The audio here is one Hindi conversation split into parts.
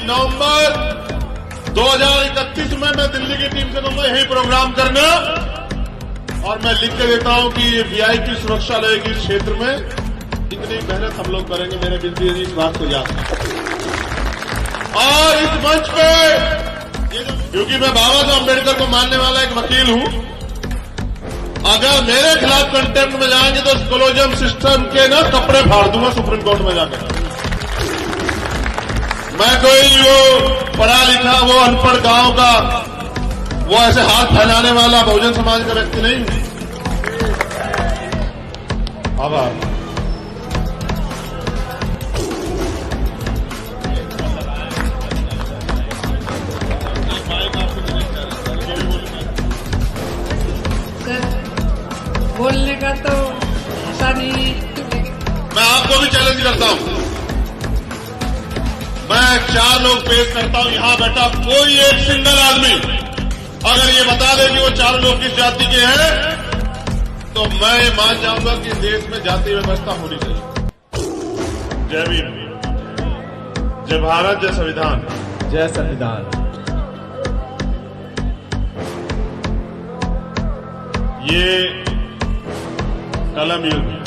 नवंबर 2031 में मैं दिल्ली की टीम से कहूंगा यही प्रोग्राम करना, और मैं लिख के देता हूं कि ये वीआईपी सुरक्षा रहेगी इस क्षेत्र में। इतनी मेहनत हम लोग करेंगे, मेरे बिल्कुल इस बात को याद। और इस मंच पे क्योंकि मैं बाबा साहब अम्बेडकर को मानने वाला एक वकील हूं, अगर मेरे खिलाफ कंटेम्प्ट में जाएंगे तो कोलोजियम सिस्टम के ना कपड़े फाड़ दूंगा सुप्रीम कोर्ट में जाकर। मैं कोई वो पढ़ा लिखा, वो अनपढ़ गांव का, वो ऐसे हाथ फैलाने वाला बहुजन समाज का व्यक्ति नहीं। आभार। बोलने का तो ऐसा नहीं। मैं आपको भी चैलेंज करता हूं, मैं 4 लोग पेश करता हूं, यहां बैठा कोई एक सिंगल आदमी अगर ये बता दे कि वो 4 लोग किस जाति के हैं, तो मैं मान जाऊंगा कि देश में जाति व्यवस्था होनी चाहिए। जय भीम, जय भारत, जय संविधान। जय संविधान। ये कलम युग है,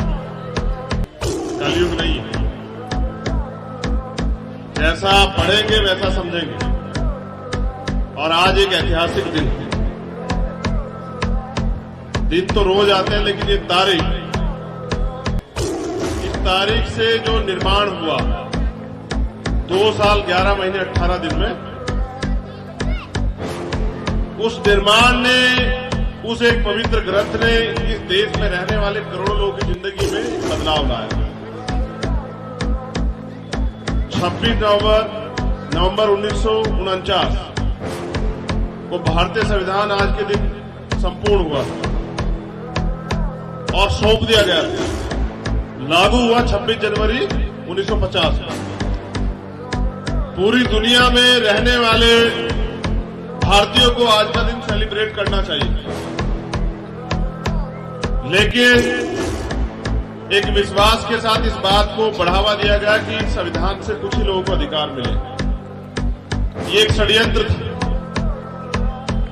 कलयुग नहीं है। जैसा पढ़ेंगे वैसा समझेंगे। और आज एक ऐतिहासिक दिन है। दिन तो रोज आते हैं, लेकिन ये तारीख, इस तारीख से जो निर्माण हुआ 2 साल 11 महीने 18 दिन में, उस निर्माण ने, उस एक पवित्र ग्रंथ ने इस देश में रहने वाले करोड़ों लोगों की जिंदगी में बदलाव लाया। 26 नवंबर 1949 को भारतीय संविधान आज के दिन संपूर्ण हुआ और सौंप दिया गया। लागू हुआ 26 जनवरी 1950 में। पूरी दुनिया में रहने वाले भारतीयों को आज का दिन सेलिब्रेट करना चाहिए, लेकिन एक विश्वास के साथ इस बात को बढ़ावा दिया गया कि संविधान से कुछ ही लोगों को अधिकार मिले। ये एक षड्यंत्र था।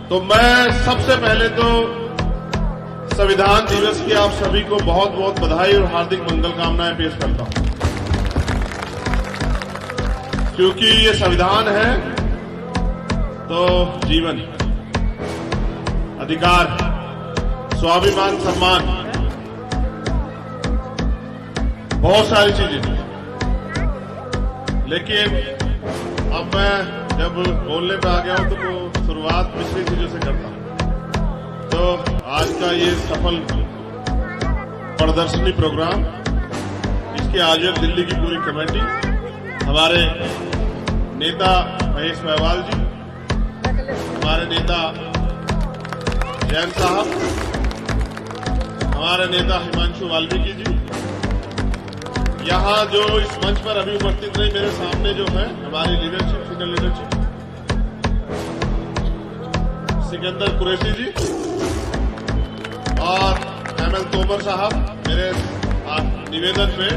तो मैं सबसे पहले तो संविधान दिवस की आप सभी को बहुत बहुत बधाई और हार्दिक मंगल कामनाएं पेश करता हूं, क्योंकि ये संविधान है तो जीवन, अधिकार, स्वाभिमान, सम्मान, बहुत सारी चीजें। लेकिन अब मैं जब बोलने पे आ गया हूं तो वो शुरुआत पिछली चीजों से करता हूं। तो आज का ये सफल प्रदर्शनी प्रोग्राम, इसके आयोजक दिल्ली की पूरी कमेटी, हमारे नेता महेश महवाल जी, हमारे नेता जैन साहब, हमारे नेता हिमांशु वाल्मीकि जी, यहां जो इस मंच पर अभी उपस्थित रही मेरे सामने जो है हमारी leadership, senior leadership, Sikandar Qureshi ji और एमएल तोमर साहब, मेरे निवेदन पे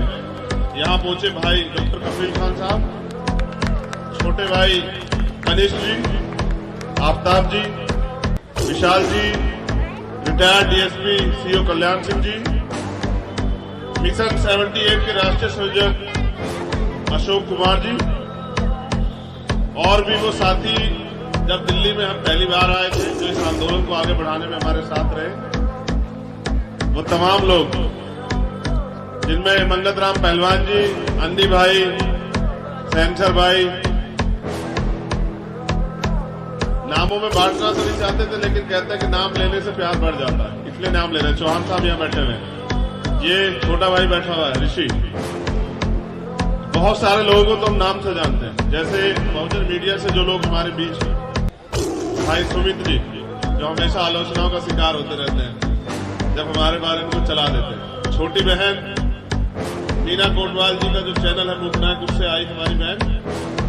यहां पहुंचे भाई डॉक्टर कफील खान साहब, छोटे भाई कनिष्ठ जी, आफ्ताब जी, विशाल जी, retired DSP CO Kalyan Singh ji, mission 78 के राष्ट्रीय संयोजक अशोक कुमार जी, और भी वो साथी जब दिल्ली में हम पहली बार आए थे जो इस आंदोलन को आगे बढ़ाने में हमारे साथ रहे, वो तमाम लोग, जिनमें मंगत राम पहलवान जी, अन्नी भाई, सैनसर भाई, नामों में बांटना तो नहीं चाहते थे, लेकिन कहते हैं कि नाम लेने से प्यार बढ़ जाता है, इसलिए नाम ले रहे हैं। चौहान साहब यहाँ बैठे हुए हैं, ये छोटा भाई बैठा हुआ है ऋषि, बहुत सारे लोगों को तो हम नाम से जानते हैं, जैसे बहुजन मीडिया से जो लोग हमारे बीच हैं, भाई सुमित जी जो हमेशा आलोचनाओं का शिकार होते रहते हैं जब हमारे बारे में कुछ चला देते हैं, छोटी बहन मीना कोटवाल जी का जो चैनल है मूकनायक, उससे आई हमारी बहन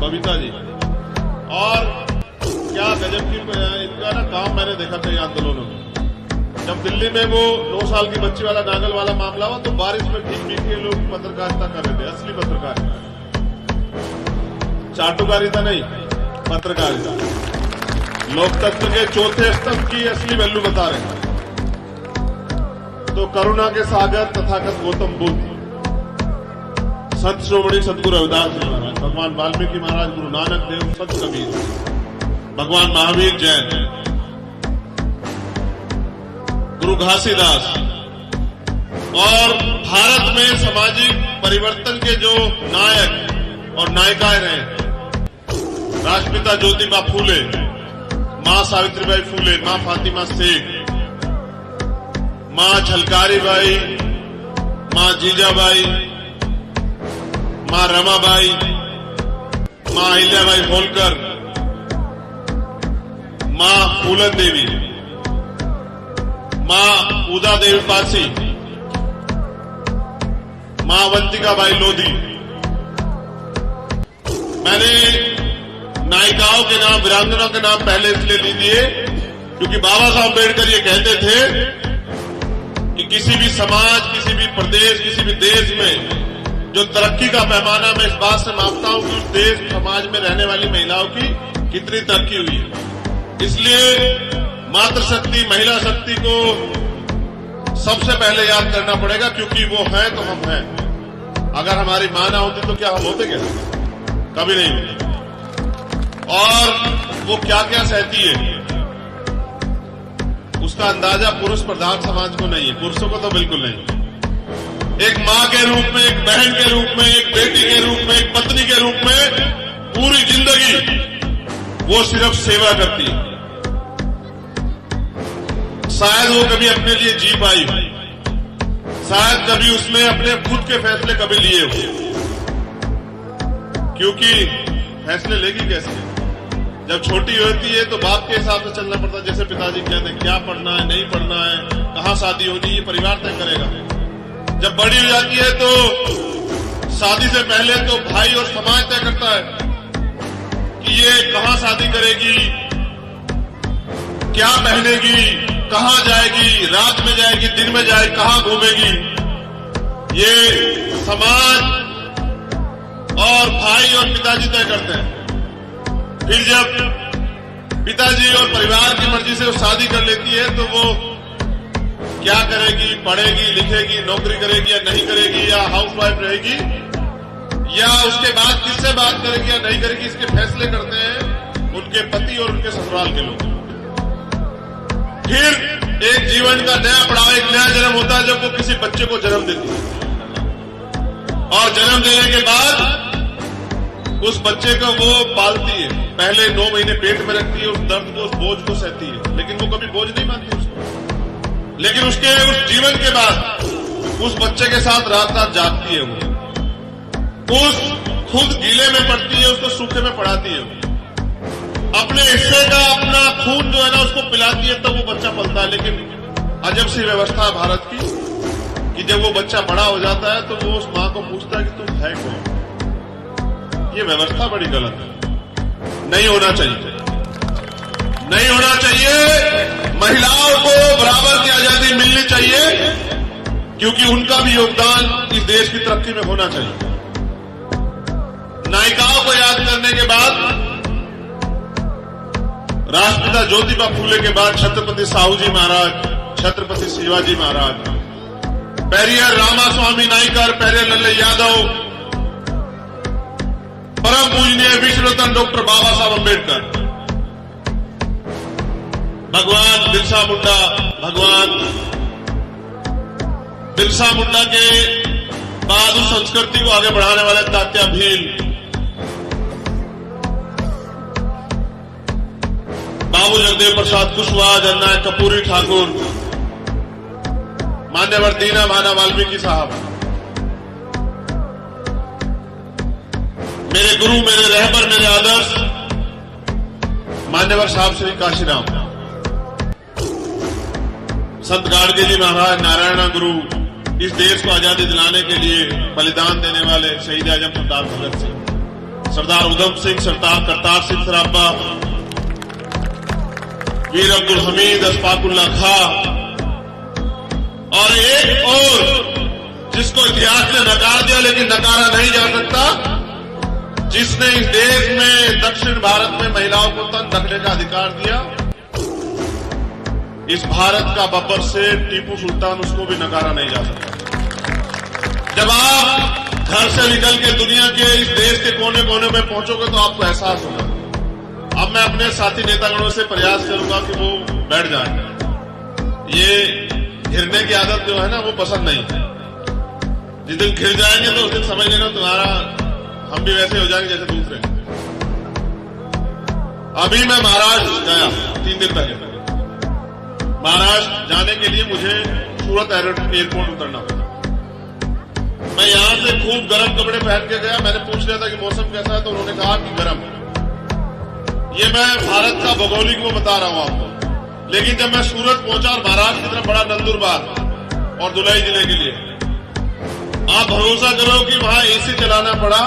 बबीता जी, और क्या गजब की इनका ना काम मैंने देखा था आंदोलनों में। जब दिल्ली में वो 9 साल की बच्ची वाला नागल वाला मामला हुआ तो बारिश में भीग भीग के लोग पत्रकारिता कर रहे थे, असली पत्रकारिता। चाटुकारिता नहीं, पत्रकारिता। लोकतंत्र के चौथे स्तंभ की असली वैल्यू बता रहे हैं। तो करुणा के सागर तथागत गौतम बुद्ध, संत श्रोमणी सतगुरु रविदास जी महाराज, भगवान वाल्मीकि महाराज, गुरु नानक देव, संत कबीर, भगवान महावीर जैन, गुरु घासीदास, और भारत में सामाजिक परिवर्तन के जो नायक और नायिकाएं रहे, राष्ट्रपिता ज्योतिबा फूले, मां सावित्रीबाई फूले, मां फातिमा शेख, मां झलकारी बाई, मां जीजाबाई, मां रमाबाई, मां अहिल्याबाई होलकर, मां फूलन देवी, मां उदा देवी पासी, मां अवंतिकाबाई लोधी। मैंने नायिकाओं के नाम, वीरांगनाओं के नाम पहले इसलिए नहीं दिए क्योंकि बाबा साहब अम्बेडकर ये कहते थे कि किसी भी समाज, किसी भी प्रदेश, किसी भी देश में जो तरक्की का पैमाना मैं इस बात से मापता हूं कि उस देश, समाज में रहने वाली महिलाओं की कितनी तरक्की हुई है। इसलिए मातृशक्ति, महिला शक्ति को सबसे पहले याद करना पड़ेगा, क्योंकि वो है तो हम हैं। अगर हमारी मां ना होती तो क्या हम होते क्या? कभी नहीं होते। और वो क्या क्या सहती है उसका अंदाजा पुरुष प्रधान समाज को नहीं है, पुरुषों को तो बिल्कुल नहीं। एक मां के रूप में, एक बहन के रूप में, एक बेटी के रूप में, एक पत्नी के रूप में पूरी जिंदगी वो सिर्फ सेवा करती है। शायद वो कभी अपने लिए जी पाई, शायद कभी उसने अपने खुद के फैसले कभी लिए हो, क्योंकि फैसले लेगी कैसे? जब छोटी होती है तो बाप के हिसाब से चलना पड़ता है, जैसे पिताजी कहते हैं क्या पढ़ना है, नहीं पढ़ना है, कहाँ शादी होनी, ये परिवार तय करेगा। जब बड़ी हो जाती है तो शादी से पहले तो भाई और समाज तय करता है कि ये कहाँ शादी करेगी, क्या पहनेगी, कहाँ जाएगी, रात में जाएगी, दिन में जाएगी, कहाँ घूमेगी। ये समाज और भाई और पिताजी तय करते हैं। फिर जब पिताजी और परिवार की मर्जी से वो शादी कर लेती है तो वो क्या करेगी, पढ़ेगी, लिखेगी, नौकरी करेगी या नहीं करेगी, या हाउसवाइफ रहेगी, या उसके बाद किससे बात करेगी या नहीं करेगी, इसके फैसले करते हैं उनके पति और उनके ससुराल के लोग। फिर एक जीवन का नया पड़ाव, एक नया जन्म होता है जब वो किसी बच्चे को जन्म देती है, और जन्म देने के बाद उस बच्चे को वो पालती है। पहले 9 महीने पेट में रखती है, उस दर्द को, उस बोझ को सहती है, लेकिन वो कभी बोझ नहीं मानती उसको। लेकिन उसके उस जीवन के बाद उस बच्चे के साथ रात रात जागती है, वो उस खुद गीले में पड़ती है, उसको सूखे में पड़ाती है, अपने हिस्से का अपना खून जो है ना उसको पिलाती है, तब वो बच्चा पलता है। लेकिन अजब सी व्यवस्था है भारत की कि जब वो बच्चा बड़ा हो जाता है तो वो उस मां को पूछता है कि तुम है कौन। ये व्यवस्था बड़ी गलत है, नहीं होना चाहिए, नहीं होना चाहिए। महिलाओं को बराबर की आजादी मिलनी चाहिए, क्योंकि उनका भी योगदान इस देश की तरक्की में होना चाहिए। नायिकाओं को याद करने के बाद राष्ट्रपिता ज्योतिबा फूले के बाद छत्रपति साहू जी महाराज, छत्रपति शिवाजी महाराज, पेरियर रामास्वामी नायकर, पेरियर लल्ले यादव, परम पूजनीय विश्वरत्न डॉक्टर बाबा साहब अम्बेडकर, भगवान बिरसा मुंडा, भगवान बिरसा मुंडा के बाद उस संस्कृति को आगे बढ़ाने वाले तात्या भील, बाबू जगदेव प्रसाद कुशवाहा, जननायक कपूरी ठाकुर, मान्यवर दीना भाना वाल्मीकि साहब, मेरे गुरु, मेरे रहबर, मेरे आदर्श मान्यवर साहब श्री काशीराम, संत गाडगे जी महाराज, नारायणा गुरु, इस देश को आजादी दिलाने के लिए बलिदान देने वाले शहीद आजम सरदार भगत सिंह, सरदार उधम सिंह, सरदार करतार सिंह सराबा, वीर अब्दुल हमीद, अशफाकुल्लाह खां, और एक और जिसको इतिहास ने नकार दिया लेकिन नकारा नहीं जा सकता, जिसने इस देश में दक्षिण भारत में महिलाओं को तन ढकने का अधिकार दिया, इस भारत का बब्बर से टीपू सुल्तान उसको भी नकारा नहीं जा सकता। जब आप घर से निकल के दुनिया के इस देश के कोने कोने में पहुंचोगे तो आपको एहसास होगा। अब मैं अपने साथी नेतागणों से प्रयास करूंगा कि वो बैठ जाएं। ये घिरने की आदत जो है ना वो पसंद नहीं है। जिस दिन घिर जाएंगे तो उस दिन समझ लेना तुम्हारा हम भी वैसे हो जाएंगे जैसे दूसरे। अभी मैं महाराष्ट्र गया 3 दिन पहले। महाराष्ट्र जाने के लिए मुझे सूरत एयरपोर्ट उतरना होगा। मैं यहां से खूब गर्म कपड़े पहन के गया। मैंने पूछ लिया था कि मौसम कैसा है, तो उन्होंने कहा कि गर्म। ये मैं भारत का भौगोलिक वो बता रहा हूं आपको। लेकिन जब मैं सूरत पहुंचा और महाराष्ट्र की तरफ बड़ा नंदुरबार और धुलाई जिले के लिए, आप भरोसा करो कि वहां एसी चलाना पड़ा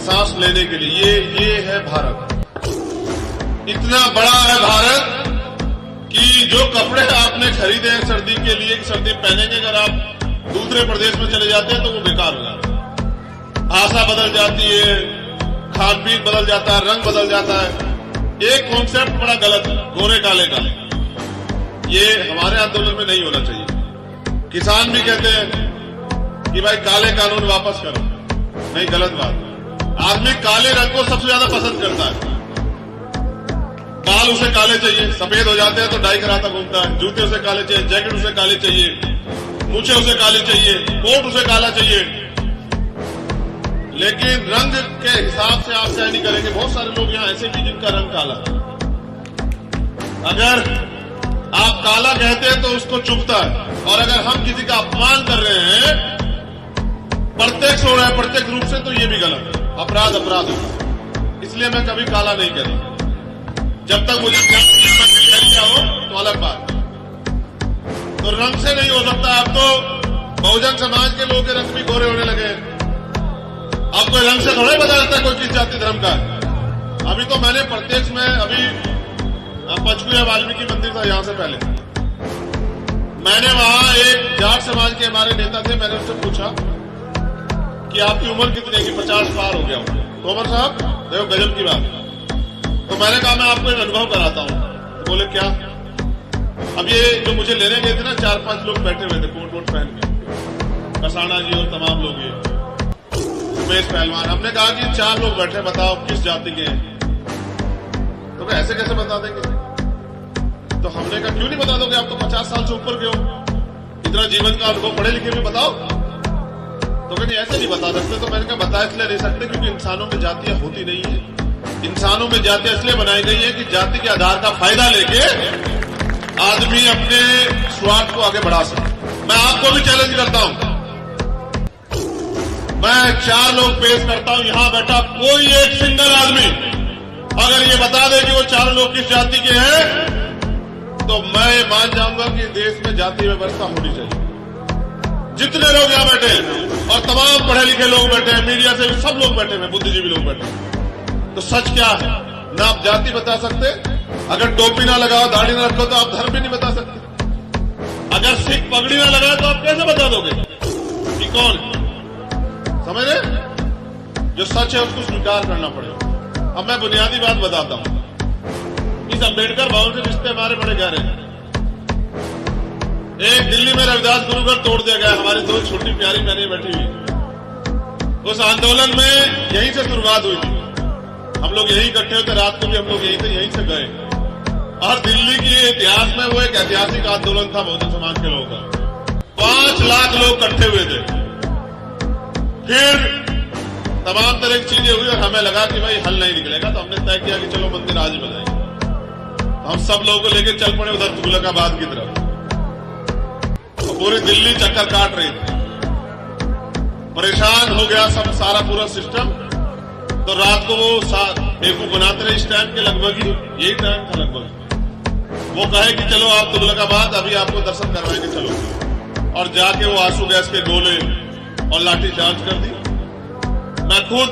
सांस लेने के लिए। ये है भारत। इतना बड़ा है भारत कि जो कपड़े आपने खरीदे हैं सर्दी के लिए कि सर्दी पहनेंगे, अगर आप दूसरे प्रदेश में चले जाते हैं तो वो बेकार हो जाता है। भाषा बदल जाती है, खान पीन बदल जाता है, रंग बदल जाता है। एक कॉन्सेप्ट बड़ा गलत है गोरे काले का। ये हमारे आंदोलन में नहीं होना चाहिए। किसान भी कहते हैं कि भाई काले कानून वापस करो। नहीं, गलत बात। आदमी काले रंग को सबसे ज्यादा पसंद करता है। बाल उसे काले चाहिए, सफेद हो जाते हैं तो डाई कराता घूमता है। जूते उसे काले चाहिए, जैकेट उसे काले चाहिए, मूछे उसे काली चाहिए, कोट उसे काला चाहिए। लेकिन रंग के हिसाब से आप तय नहीं करेंगे। बहुत सारे लोग यहां ऐसे भी जिनका रंग काला। अगर आप काला कहते हैं तो उसको चुभता है, और अगर हम किसी का अपमान कर रहे हैं प्रत्यक्ष हो रहा है प्रत्यक्ष रूप से, तो ये भी गलत है। अपराध अपराध होगा। इसलिए मैं कभी काला नहीं कहता। जब तक मुझे क्या हो तो अलग बात। तो रंग से नहीं हो सकता। अब तो बहुजन समाज के लोगों के रंग भी गोरे होने लगे। अब कोई रंग से थोड़ा बता जाता है कोई किस जाति धर्म का है। अभी तो मैंने प्रत्यक्ष में अभी पंचकुला वाल्मीकि मंदिर था, यहां से पहले मैंने वहां एक जाट समाज के हमारे नेता थे। मैंने उनसे पूछा कि आपकी उम्र कितनी है? कि 50 पार हो गया हूं। तोमर साहब देखो गजब की बात। तो मैंने कहा मैं आपको एक अनुभव कराता हूं। तो बोले क्या? अब ये जो मुझे लेने गए थे ना, 4-5 लोग बैठे हुए थे कोट वोट पहन के, कसाना जी और तमाम लोग, ये उमेश पहलवान। हमने कहा कि 4 लोग बैठे, बताओ किस जाति के हैं? तो क्या ऐसे कैसे बता देंगे? तो हमने कहा क्यों नहीं बता दोगे? आप तो 50 साल से ऊपर के हो, इतना जीवन का अनुभव, पढ़े लिखे में, बताओ। तो कहते ऐसे नहीं बता सकते। तो मैंने कहा बता इसलिए नहीं सकते क्योंकि इंसानों में जातियां होती नहीं है। इंसानों में जातियां इसलिए बनाई गई है कि जाति के आधार का फायदा लेके आदमी अपने स्वार्थ को आगे बढ़ा सके। मैं आपको भी चैलेंज करता हूं। मैं 4 लोग पेश करता हूं, यहां बैठा कोई एक सिंगल आदमी अगर ये बता दे कि वो 4 लोग किस जाति के हैं, तो मैं मान जाऊंगा कि देश में जाति व्यवस्था होनी चाहिए। जितने लोग यहां बैठे हैं और तमाम पढ़े लिखे लोग बैठे हैं, मीडिया से भी सब लोग बैठे हैं, बुद्धिजीवी लोग बैठे हैं, तो सच क्या है? ना आप जाति बता सकते, अगर टोपी ना लगाओ, दाढ़ी ना रखो तो आप धर्म भी नहीं बता सकते। अगर सिख पगड़ी ना लगाए तो आप कैसे बता दोगे कि कौन? समझ रहे? जो सच है उसको स्वीकार करना पड़ेगा। अब मैं बुनियादी बात बताता हूं। इस अम्बेडकर भवन से रिश्ते हमारे बड़े गहरे हैं। एक दिल्ली में रविदास गुरुघर तोड़ दिया गया, हमारी 2 छोटी प्यारी बहनें बैठी हुई। उस आंदोलन में यहीं से शुरुआत हुई थी। हम लोग यहीं इकट्ठे होते, रात को भी हम लोग यहीं थे, यहीं से गए। और दिल्ली के इतिहास में वो एक ऐतिहासिक आंदोलन था बहुजन समाज के लोगों का। 5 लाख लोग इकट्ठे हुए थे। फिर तमाम तरह की चीजें हुई और हमें लगा कि भाई हल नहीं निकलेगा, तो हमने तय किया कि चलो मंदिर आज ही बनाएंगे। तो हम सब लोगों को लेकर चल पड़े उधर तुगलकाबाद की तरफ। तो पूरी दिल्ली चक्कर काट रही थी, परेशान हो गया सब, सारा पूरा सिस्टम। तो रात को वो बेवकूफ बनाते रहे। इस टाइम के लगभग ही यही टाइम था लगभग। वो कहे कि चलो आप तुगलकाबाद, अभी आपको दर्शन करवाएंगे, चलो। और जाके वो आंसू गैस के गोले और लाठी चार्ज कर दी। मैं खुद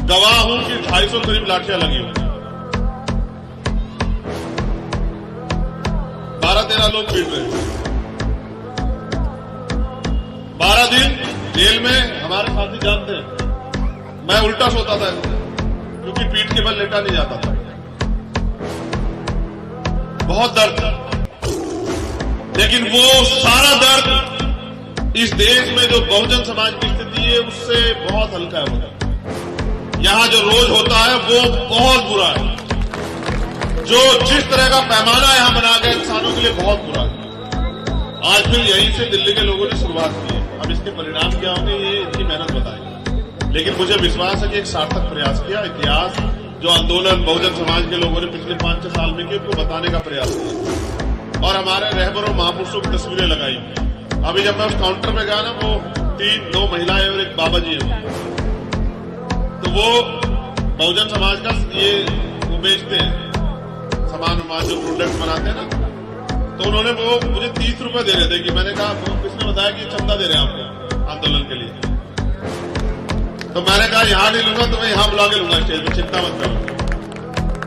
गवाह हूं कि 250 करीब लाठियां लगी हुई। 12-13 लोग पीट रहे। 12 दिन जेल में हमारे साथी जानते हैं। मैं उल्टा सोता था क्योंकि पीठ के बल लेटा नहीं जाता था। बहुत दर्द था, लेकिन वो सारा दर्द इस देश में जो बहुजन समाज की स्थिति है उससे बहुत हल्का है। वो यहां जो रोज होता है वो बहुत बुरा है। जो जिस तरह का पैमाना यहां बना गया इंसानों के लिए बहुत बुरा है। आज फिर यहीं से दिल्ली के लोगों ने शुरुआत की है। अब इसके परिणाम क्या होंगे ये इनकी मेहनत बताएगी, लेकिन मुझे विश्वास है कि एक सार्थक प्रयास किया। इतिहास जो आंदोलन बहुजन समाज के लोगों ने पिछले 5-6 साल में किए उसको बताने का प्रयास किया और हमारे रहबरों महापुरुषों की तस्वीरें लगाई। अभी जब मैं उस काउंटर में गया ना, वो 3-2 महिलाएं और एक बाबा जी हैं, तो वो बहुजन समाज का ये वो बेचते हैं सामान वामान जो प्रोडक्ट बनाते हैं ना, तो उन्होंने वो मुझे 30 रुपए दे रहे थे कि मैंने कहा किसने बताया कि चंदा दे रहे हैं आपको आंदोलन के लिए। तो मैंने कहा यहां नहीं लूंगा तो मैं यहां बुला के लूंगा स्टेज में, चिंता मत करो।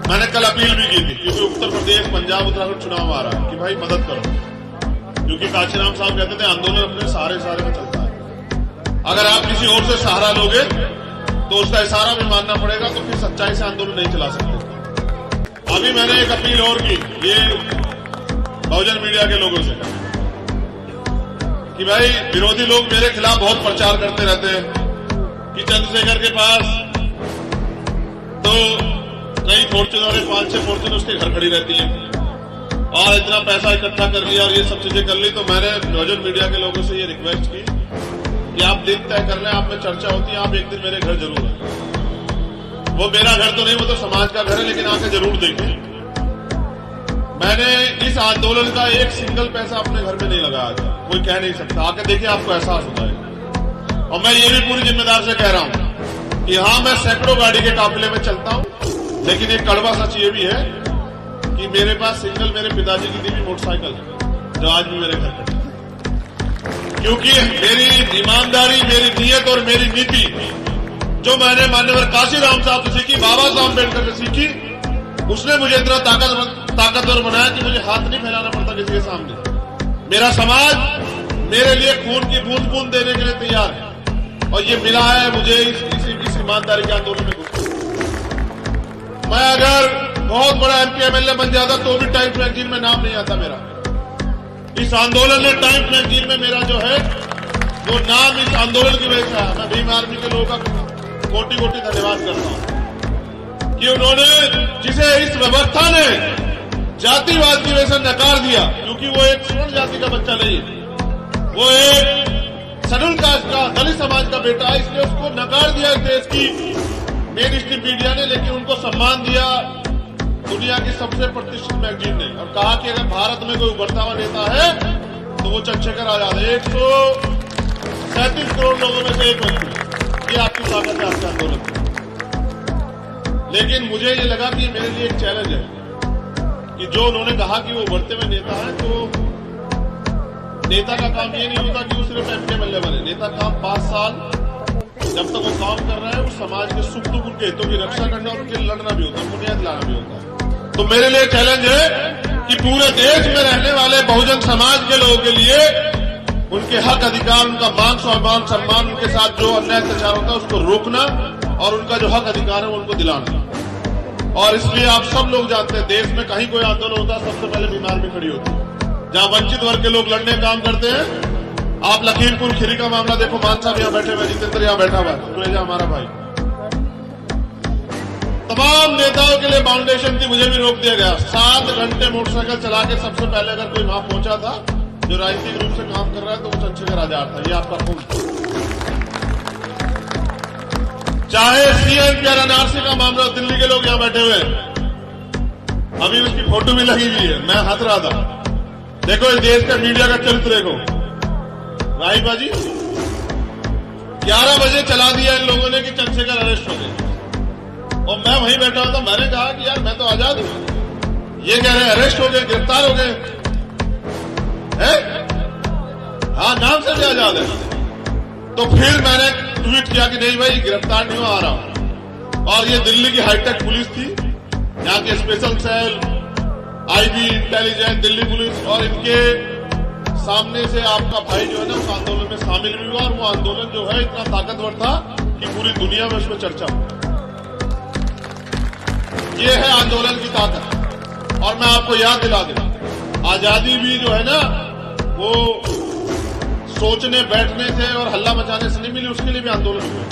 मैंने कल अपील भी की थी क्योंकि उत्तर प्रदेश, पंजाब, उत्तराखंड चुनाव आ रहा है कि भाई मदद करो, क्योंकि काशीराम साहब कहते थे आंदोलन अपने सहारे में चलता है। अगर आप किसी और से सहारा लोगे तो उसका इशारा भी मानना पड़ेगा, तो फिर सच्चाई से आंदोलन नहीं चला सकते। अभी मैंने एक अपील और की ये बहुजन मीडिया के लोगों से कि भाई विरोधी लोग मेरे खिलाफ बहुत प्रचार करते रहते हैं कि चंद्रशेखर के पास तो कई फॉर्च्यूनर, 5-6 फॉर्च्यूनर उसके घर खड़ी रहती है और इतना पैसा इकट्ठा कर लिया और ये सब चीजें कर ली। तो मैंने बहुजन मीडिया के लोगों से ये रिक्वेस्ट की कि आप दिन तय कर लें, आप में चर्चा होती है, आप एक दिन मेरे घर जरूर आए। वो मेरा घर तो नहीं, वो तो समाज का घर है, लेकिन आके जरूर देखें। मैंने इस आंदोलन का एक सिंगल पैसा अपने घर में नहीं लगाया था, कोई कह नहीं सकता। आके देखिए, आपको एहसास होता है। और मैं ये भी पूरी जिम्मेदार से कह रहा हूं कि हाँ, मैं सैकड़ों गाड़ी के काफिले में चलता हूं, लेकिन एक कड़वा सच ये भी है कि मेरे पास सिंगल मेरे पिताजी की दी हुई मोटरसाइकिल है जो आज भी मेरे घर पर, क्योंकि मेरी ईमानदारी, मेरी नीयत और मेरी नीति जो मैंने मान्यवर काशीराम साहब से सीखी, बाबा साहब अम्बेडकर से सीखी, उसने मुझे इतना ताकतवर बनाया कि मुझे हाथ नहीं फैलाना पड़ता किसी के सामने। मेरा समाज मेरे लिए खून की बूंद बूंद देने के लिए तैयार है और ये मिला है मुझे इस ईमानदारी के आंदोलन में घुस। मैं अगर बहुत बड़ा एमपी एमएलए बन जाता तो भी टाइम्स मैगजीन में नाम नहीं आता मेरा। इस आंदोलन ने टाइम्स मैगजीन में मेरा जो है वो नाम इस आंदोलन की वजह से आया। मैं भीम आर्मी के लोगों का कोटि कोटि धन्यवाद करता हूं कि उन्होंने, जिसे इस व्यवस्था ने जातिवाद की वजह से नकार दिया, क्योंकि वो एक स्वर्ण जाति का बच्चा नहीं है, वो एक शेड्यूल कास्ट का, दलित समाज का बेटा है, इसलिए उसको नकार दिया इस देश की मेन स्ट्रीम मीडिया ने, लेकिन उनको सम्मान दिया दुनिया की सबसे प्रतिष्ठित मैगजीन ने और कहा कि अगर भारत में कोई उभरता हुआ नेता है तो वो चंद्रशेखर आजाद है। 137 करोड़ लोगों में से एक व्यक्ति, ये आपकी ताकत है आपके आंदोलन की। लेकिन मुझे ये लगा कि मेरे लिए एक चैलेंज है कि जो उन्होंने कहा कि वो उभरते हुए नेता है, तो नेता का काम ये नहीं होता कि वो सिर्फ एमपी एमएलए बने। नेता काम 5 साल जब तक वो काम कर रहा है उस समाज के सुख दुख, उनके हितों की रक्षा करना और उनके लड़ना भी होता है, उनको न्याय दिलाना भी होता है। तो मेरे लिए चैलेंज है कि पूरे देश में रहने वाले बहुजन समाज के लोगों के लिए उनके हक अधिकार, उनका मान स्वाभिमान सम्मान, उनके साथ जो अन्याय अत्याचार होता है उसको रोकना और उनका जो हक अधिकार है वो उनको दिलाना। और इसलिए आप सब लोग जानते हैं, देश में कहीं कोई आंदोलन होता है सबसे पहले बीमार भी खड़ी होती है। जहां वंचित वर्ग के लोग लड़ने काम करते हैं, आप लखीमपुर खीरी का मामला देखो, मान साहब यहां बैठे हुए, जितेंद्र यहां बैठा हुआ है, सुरेजा हमारा भाई, तमाम नेताओं के लिए फाउंडेशन थी, मुझे भी रोक दिया गया। 7 घंटे मोटरसाइकिल चला के सबसे पहले अगर कोई वहां पहुंचा था जो राजनीतिक रूप से काम कर रहा है तो वो चंद्रशेखर आजाद था। ये आपका खून, चाहे सीएम या एनआरसी का मामला, दिल्ली के लोग यहां बैठे हुए हैं, अभी उसकी फोटो भी लगी हुई है, मैं हंस रहा था। देखो इस देश का मीडिया का चरित्र देखो, राही बाजी 11 बजे चला दिया इन लोगों ने कि चंद्रशेखर अरेस्ट हो गए और मैं वहीं बैठा था। मैंने कहा कि यार मैं तो आजाद हूं, ये कह रहे अरेस्ट हो गए, गिरफ्तार हो गए हैं? हाँ, नाम से भी आजाद है। तो फिर मैंने ट्वीट किया कि नहीं भाई, गिरफ्तार नहीं हो आ रहा। और ये दिल्ली की हाईटेक पुलिस थी, यहाँ के special cell, IB, intelligence, Delhi police, और इनके सामने से आपका भाई जो है ना उस आंदोलन में शामिल भी हुआ और वो आंदोलन जो है इतना ताकतवर था कि पूरी दुनिया में उसमें चर्चा हो। ये है आंदोलन की ताकत। और मैं आपको याद दिला दूं, आजादी भी जो है ना वो सोचने बैठने से और हल्ला मचाने से नहीं मिली, उसके लिए भी आंदोलन हुआ।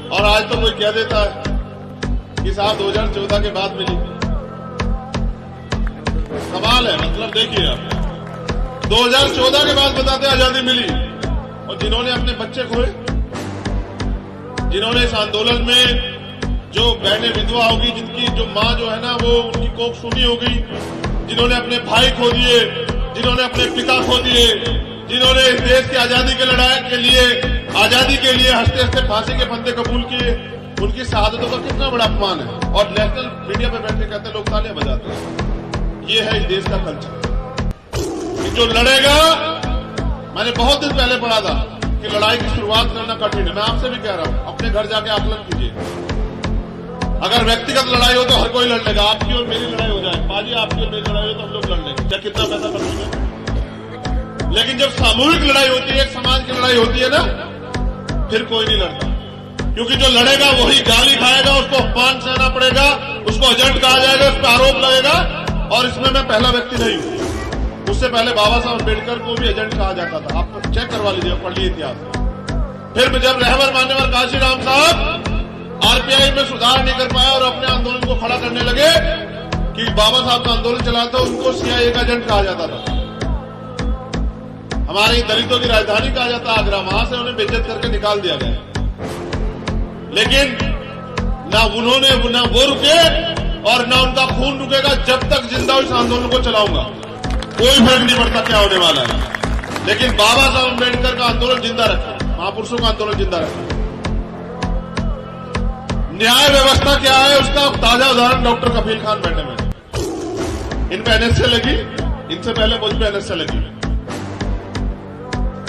और आज तो कोई कह देता है कि साहब 2014 के बाद मिली। कमाल है। मतलब देखिए आप 2014 के बाद बताते आजादी मिली, और जिन्होंने अपने बच्चे खोए, जिन्होंने इस आंदोलन में जो बहनें विधवा होगी, जिनकी जो मां जो है ना वो उनकी कोख सूनी हो गई, जिन्होंने अपने भाई खो दिए, जिन्होंने अपने पिता खो दिए, जिन्होंने इस देश की आजादी के लड़ाई के लिए, आजादी के लिए हंसते हंसते फांसी के फंदे कबूल किए, उनकी शहादतों का कितना बड़ा अपमान है। और नेशनल मीडिया पे बैठे कहते हैं लोग तालियां बजाते हैं। ये है इस देश का कल्चर। जो लड़ेगा, मैंने बहुत दिन पहले पढ़ा था कि लड़ाई की शुरुआत करना कठिन है। मैं आपसे भी कह रहा हूं, अपने घर जाके आकलन कीजिए। अगर व्यक्तिगत लड़ाई हो तो हर कोई लड़ लेगा, आपकी और मेरी लड़ाई हो जाए, बाजी आपकी और मेरी लड़ाई हो तो हम लोग लड़ लेंगे, चाहे कितना पैसा खर्च। लेकिन जब सामूहिक लड़ाई होती है, एक समाज की लड़ाई होती है ना, फिर कोई नहीं लड़ता। क्योंकि जो लड़ेगा वही गाली खाएगा, उसको अपमान सहना पड़ेगा, उसको एजेंट कहा जाएगा, उस पर आरोप लगेगा। और इसमें मैं पहला व्यक्ति नहीं हूं। उससे पहले बाबा साहब अम्बेडकर को भी एजेंट कहा जाता था। आप चेक करवा लीजिए, पढ़ लीजिए इतिहास। फिर जब रहबर मान्यवर काशीराम साहब आरपीआई में सुधार नहीं कर पाया और अपने आंदोलन को खड़ा करने लगे कि बाबा साहब का आंदोलन चला था, उनको सीआईए का एजेंट कहा जाता था। हमारी दलितों की राजधानी कहा जाता आगरा, वहां से उन्हें बेइज्जत करके निकाल दिया गया। लेकिन ना उन्होंने ना वो रुके और ना उनका खून रुकेगा जब तक जिंदा इस आंदोलन को चलाऊंगा। कोई फर्क नहीं पड़ता क्या होने वाला है, लेकिन बाबा साहब अम्बेडकर का आंदोलन जिंदा रखे, महापुरुषों का आंदोलन जिंदा रखे। न्याय व्यवस्था क्या है उसका ताजा उदाहरण डॉक्टर कफील खान बैठे में। इन पे एनएसए लगी, इनसे पहले मुझ पे एनएसए लगी।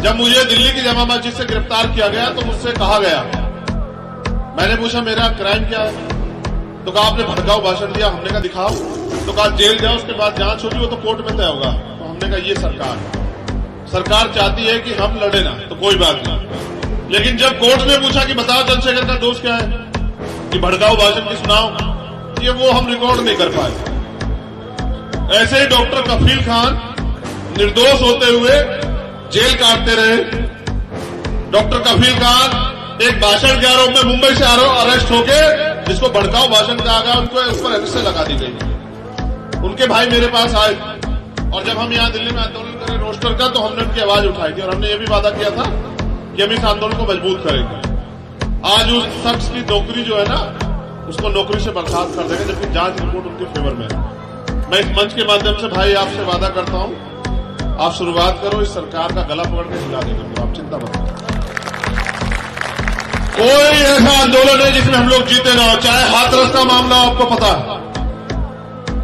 जब मुझे दिल्ली की जामा मस्जिद से गिरफ्तार किया गया तो मुझसे कहा गया, मैंने पूछा मेरा क्राइम क्या है, तो कहा आपने भड़काऊ भाषण दिया। हमने कहा दिखाओ, तो कहा जेल जाओ, उसके बाद जांच होगी, वो तो कोर्ट में तय होगा। तो हमने कहा ये सरकार चाहती है कि हम लड़े ना, तो कोई बात नहीं। लेकिन जब कोर्ट ने पूछा कि बताओ चंद्रशेखर का दोष क्या है, कि भड़काऊ भाषण की सुनाओ, ये वो हम रिकॉर्ड नहीं कर पाए। ऐसे ही डॉक्टर कफील खान निर्दोष होते हुए जेल काटते रहे। डॉक्टर कफील खान एक भाषण के आरोप में मुंबई से अरेस्ट होके, जिसको भड़काऊ भाषण कहा गया, उनको ऊपर एनएसए लगा दी गई। उनके भाई मेरे पास आए और जब हम यहाँ दिल्ली में आंदोलन करें रोस्टर का, तो हमने उनकी आवाज उठाई थी और हमने ये भी वादा किया था कि हम इस आंदोलन को मजबूत करेंगे। आज उस शख्स की नौकरी जो है ना, उसको नौकरी से बर्खास्त कर देंगे, जबकि जांच रिपोर्ट उनके फेवर में है। मैं इस मंच के माध्यम से भाई आपसे वादा करता हूं, आप शुरुआत करो, इस सरकार का गला पकड़ के हिला देंगे, आप चिंता मत करो। कोई ऐसा आंदोलन है जिसमें हम लोग जीते ना हो, चाहे हाथरस का मामला आपको पता है,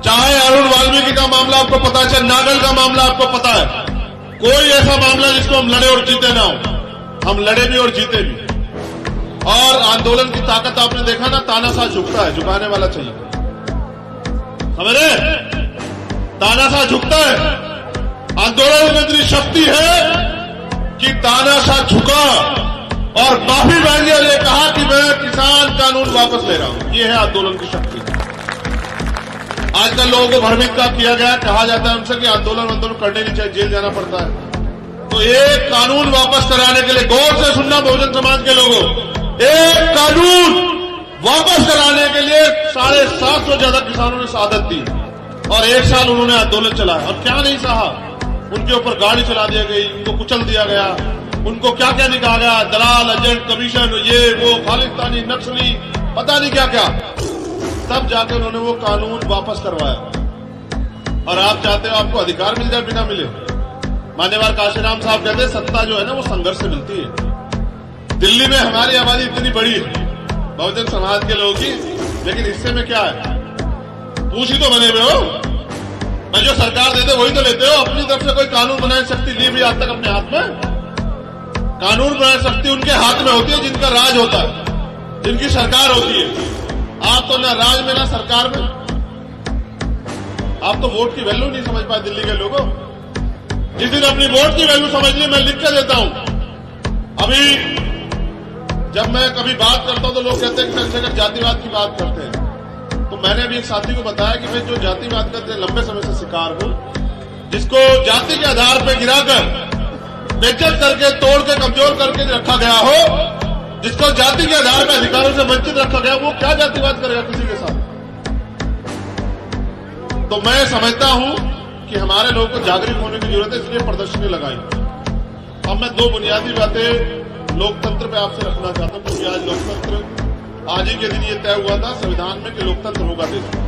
चाहे अरुण वाल्मीकि का मामला आपको पता है, चाहे नागल का मामला आपको पता है। कोई ऐसा मामला जिसको हम लड़े और जीते ना हो। हम लड़े भी और जीते भी। और आंदोलन की ताकत आपने देखा ना, तानाशाह झुकता है, झुकाने वाला चाहिए, समझ रहे? तानाशाह झुकता है। आंदोलन में इतनी शक्ति है कि तानाशाह झुका और माफी मांगी और ये कहा कि मैं किसान कानून वापस ले रहा हूं। ये है आंदोलन की शक्ति। आजकल लोगों को भ्रमित का किया गया, कहा जाता है उनसे कि आंदोलन करने नहीं चाहिए, जेल जाना पड़ता है। तो एक कानून वापस कराने के लिए, गौर से सुनना बहुजन समाज के लोगों, एक कानून वापस कराने के लिए 750 से ज्यादा किसानों ने शहादत दी और 1 साल उन्होंने आंदोलन चलाया। और क्या नहीं सहा, उनके ऊपर गाड़ी चला दी गई, उनको कुचल दिया गया, उनको क्या क्या नहीं कहा गया, दलाल, एजेंट, कमीशन, ये वो, खालिस्तानी, नक्सली, पता नहीं क्या क्या। तब जाके उन्होंने वो कानून वापस करवाया। और आप चाहते हो आपको अधिकार मिल जाए बिना मिले? मान्यवर काशीराम साहब कहते हैं सत्ता जो है ना वो संघर्ष से मिलती है। दिल्ली में हमारी आबादी इतनी बड़ी है बहुजन समाज के लोगों की, लेकिन हिस्से में क्या है? पूछ ही तो बने हुए हो। मैं जो सरकार देते वही तो लेते हो। अपनी तरफ से कोई कानून बनाने शक्ति ली भी आज तक अपने हाथ में? कानून बनाने शक्ति उनके हाथ में होती है जिनका राज होता है, जिनकी सरकार होती है। आप तो ना राज में ना सरकार में। आप तो वोट की वैल्यू नहीं समझ पाए दिल्ली के लोगों। जिस दिन अपनी वोट की वैल्यू समझ ली, मैं लिख के देता हूं। अभी जब मैं कभी बात करता हूं तो लोग कहते हैं कि चंद्रशेखर जातिवाद की बात करते हैं। तो मैंने अभी एक साथी को बताया कि मैं जो जातिवाद का लंबे समय से शिकार हूं, जिसको जाति के आधार पर गिराकर बेइज्जत करके तोड़ के कमजोर करके रखा गया हो, जिसको जाति के आधार पर अधिकारों से वंचित रखा गया, वो क्या जातिवाद करेगा किसी के साथ। तो मैं समझता हूं कि हमारे लोगों को जागरूक होने की जरूरत है, इसलिए प्रदर्शनी लगाई। अब मैं दो बुनियादी बातें लोकतंत्र पे आपसे रखना चाहता हूं, क्योंकि आज लोकतंत्र, आज ही के दिन ये तय हुआ था संविधान में कि लोकतंत्र होगा देश में।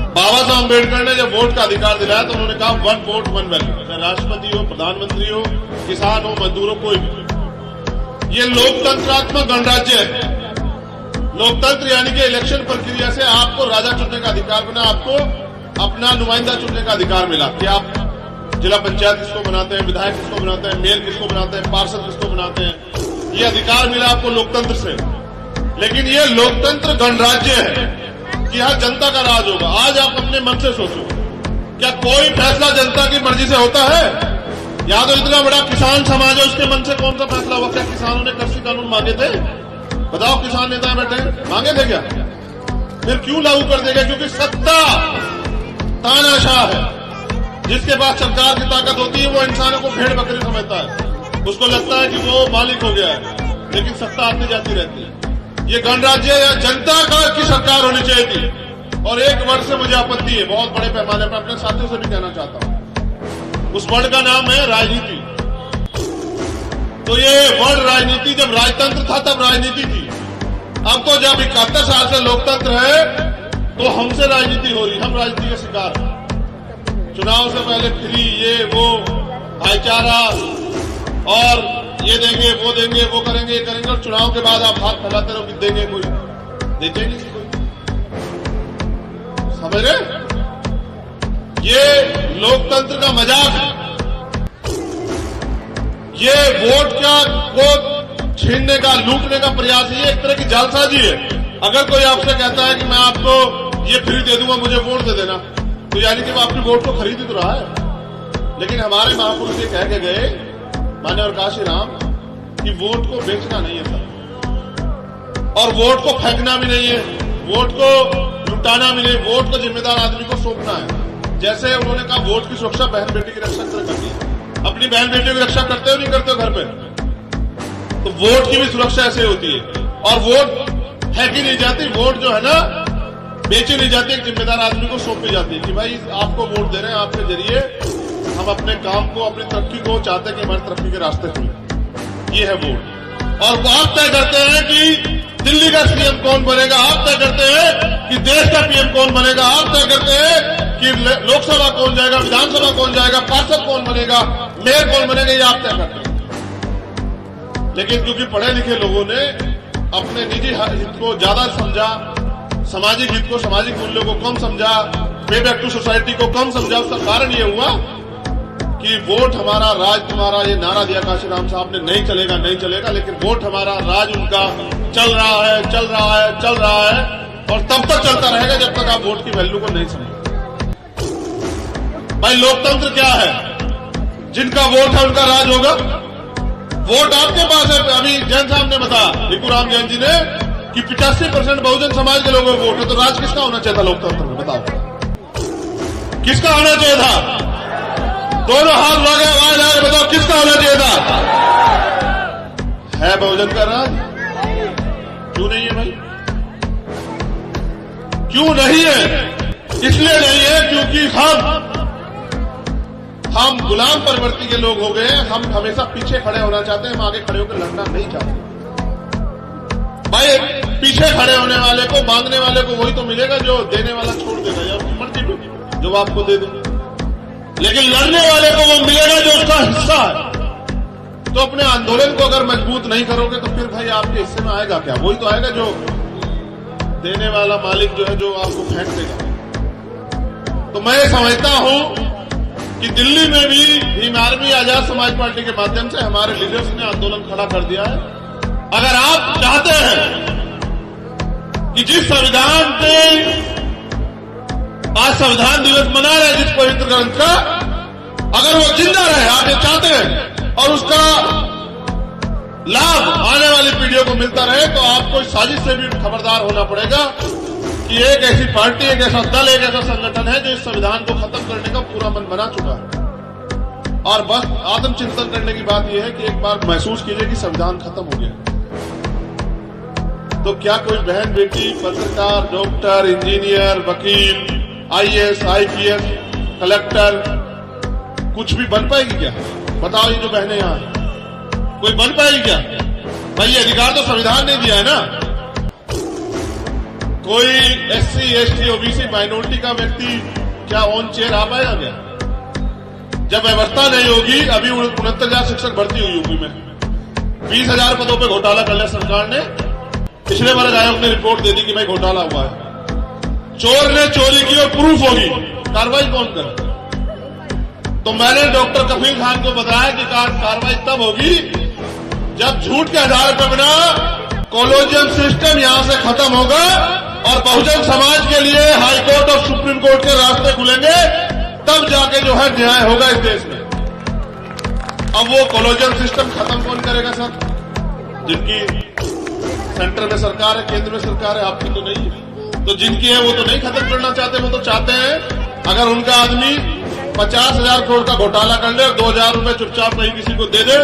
बाबा साहब अम्बेडकर ने जब वोट का अधिकार दिलाया तो उन्होंने कहा 1 वोट 1 वैल्यू, चाहे राष्ट्रपति हो, प्रधानमंत्री हो, किसान हो, मजदूर हो, कोई भी। ये लोकतंत्रात्मक गणराज्य है। लोकतंत्र यानी कि इलेक्शन प्रक्रिया से आपको राजा चुनने का अधिकार बना, आपको अपना नुमाइंदा चुनने का अधिकार मिला कि आप जिला पंचायत किसको बनाते हैं, विधायक किसको बनाते हैं, मेयर किसको बनाते हैं, पार्षद किसको बनाते हैं। ये अधिकार मिला आपको लोकतंत्र से। लेकिन ये लोकतंत्र गणराज्य है कि यहां जनता का राज होगा। आज आप अपने मन से सोचो, क्या कोई फैसला जनता की मर्जी से होता है? या तो इतना बड़ा किसान समाज है, उसके मन से कौन सा फैसला हुआ? क्या किसानों ने कृषि कानून मांगे थे? बताओ, किसान नेता बैठे मांगे थे क्या? फिर क्यों लागू कर देगा? क्योंकि सत्ता तानाशाह है। जिसके पास सरकार की ताकत होती है वो इंसानों को भेड़ बकरी समझता है, उसको लगता है कि वो मालिक हो गया है, लेकिन सत्ता आती जाती रहती है। ये गणराज्य या जनता का की सरकार होनी चाहिए थी। और एक वर्ड से मुझे आपत्ति है, बहुत बड़े पैमाने पर अपने साथियों से भी कहना चाहता हूं, उस वर्ड का नाम है राजनीति। तो ये वर्ड राजनीति, जब राजतंत्र था तब राजनीति थी। अब तो जब 71 साल से लोकतंत्र है तो हमसे राजनीति हो रही, हम राजनीति के शिकार हैं। चुनाव से पहले फ्री, ये वो, भाईचारा, और ये देंगे वो देंगे, वो करेंगे ये करेंगे, और चुनाव के बाद आप हाथ फैलाते रहो कि देंगे, कोई देते नहीं कोई। समझ रहे? ये लोकतंत्र का मजाक है। ये वोट को छीनने का, लूटने का प्रयास है। ये एक तरह की जालसाजी है। अगर कोई आपसे कहता है कि मैं आपको ये फ्री दे दूंगा, मुझे वोट दे देना, तो यानी कि वो आपकी वोट को खरीद तो रहा है। लेकिन हमारे महापुरुष ये कह के गए, मान्यवर काशी राम, कि वोट को बेचना नहीं है सर, और वोट को फेंकना भी नहीं है, वोट को लुटाना भी नहीं, वोट को जिम्मेदार आदमी को सौंपना है। जैसे उन्होंने कहा वोट की सुरक्षा बहन बेटी की रक्षा करनी है। अपनी बहन बेटियों की रक्षा करते हो नहीं करते हो घर पे? तो वोट की भी सुरक्षा ऐसे होती है। और वोट फेंकी नहीं जाती, वोट जो है ना बेची नहीं जाती, एक जिम्मेदार आदमी को सौंपी जाती है कि भाई आपको वोट दे रहे हैं, आपके जरिए हम अपने काम को, अपनी तरक्की को चाहते हैं कि हमारी तरक्की के रास्ते खुले। ये है वोट। और आप तय करते हैं कि दिल्ली का सीएम कौन बनेगा, आप तय करते हैं कि देश का पीएम कौन बनेगा, आप तय करते हैं कि लोकसभा कौन जाएगा, विधानसभा कौन जाएगा, पार्षद कौन बनेगा, मेयर कौन बनेगा, ये आप तय करते हैं। लेकिन क्योंकि पढ़े लिखे लोगों ने अपने निजी हित को ज्यादा समझा, सामाजिक हित को, सामाजिक मूल्यों को कम समझा, पे बैक टू सोसाइटी को कम समझा, उसका कारण ये हुआ कि वोट हमारा राज तुम्हारा, ये नारा दिया काशीराम साहब ने, नहीं चलेगा नहीं चलेगा। लेकिन वोट हमारा राज उनका चल रहा है, चल रहा है, चल रहा है, और तब तक चलता रहेगा जब तक आप वोट की वैल्यू को नहीं समझेंगे। भाई लोकतंत्र क्या है? जिनका वोट है उनका राज होगा। वोट आपके पास है। अभी जैन साहब ने बताया, भिखुराम जैन जी ने, कि 85% बहुजन समाज के लोगों को वोट है। तो राज किसका होना चाहिए था लोकतंत्र में? बताओ किसका होना चाहिए था? दोनों हाथ लगे, आवाज लगे, बताओ किसका होना चाहिए था? है बहुजन का राज? क्यों नहीं है भाई? क्यों नहीं है? इसलिए नहीं है क्योंकि हम गुलाम प्रवृत्ति के लोग हो गए। हम हमेशा पीछे खड़े होना चाहते हैं, हम आगे खड़े होकर लड़ना नहीं चाहते। भाई पीछे खड़े होने वाले को, बांधने वाले को वही तो मिलेगा जो देने वाला छोड़ देगा, या उसकी मर्जी जो आपको दे दे। लेकिन लड़ने वाले को वो मिलेगा जो उसका हिस्सा है। तो अपने आंदोलन को अगर मजबूत नहीं करोगे तो फिर भाई आपके हिस्से में आएगा क्या? वही तो आएगा जो देने वाला मालिक जो है, जो आपको फेंक देगा। तो मैं समझता हूं कि दिल्ली में भी भीम आर्मी आजाद समाज पार्टी के माध्यम से हमारे लीडर्स ने आंदोलन खड़ा कर दिया है। अगर आप चाहते हैं कि जिस संविधान पे आज संविधान दिवस मना रहे हैं, जिस पवित्र ग्रंथ का, अगर वो जिंदा रहे, आप ये चाहते हैं, और उसका लाभ आने वाली पीढ़ियों को मिलता रहे, तो आपको इस साजिश से भी खबरदार होना पड़ेगा कि एक ऐसी पार्टी, एक ऐसा दल, एक ऐसा संगठन है जो इस संविधान को खत्म करने का पूरा मन बना चुका है। और बस आत्मचिंतन करने की बात यह है कि एक बार महसूस कीजिए कि संविधान खत्म हो गया। तो क्या कोई बहन बेटी, पत्रकार, डॉक्टर, इंजीनियर, वकील, आईएएस, आईपीएस, कलेक्टर कुछ भी बन पाएगी क्या? बताओ, ये जो बहनें यहां हैं, कोई बन पाएगी क्या? भाई ये अधिकार तो संविधान ने दिया है ना। कोई एससी, एसटी, ओबीसी, माइनॉरिटी का व्यक्ति क्या ऑन चेयर आ पाएगा क्या? जब व्यवस्था नहीं होगी, अभी 69,000 शिक्षक भर्ती हुई यूपी में, 20,000 पदों पे घोटाला कर लिया सरकार ने। पिछले वर्ष आयोग ने रिपोर्ट दे दी कि भाई घोटाला हुआ है। चोर ने चोरी की और प्रूफ होगी, कार्रवाई कौन करे? तो मैंने डॉक्टर कफील खान को बताया कि कार्रवाई तब होगी जब झूठ के आधार पर बना कॉलोजियम सिस्टम यहां से खत्म होगा और बहुजन समाज के लिए हाई कोर्ट और सुप्रीम कोर्ट के रास्ते खुलेंगे, तब जाके जो है न्याय होगा इस देश में। अब वो कॉलोजियम सिस्टम खत्म कौन करेगा सर? जिनकी सेंटर में सरकार है, केंद्र में सरकार है, आपकी तो नहीं है। तो जिनकी है वो तो नहीं खत्म करना चाहते, वो तो चाहते हैं अगर उनका आदमी 50,000 करोड़ का घोटाला कर ले और 2,000 रुपए चुपचाप कहीं किसी को दे दे,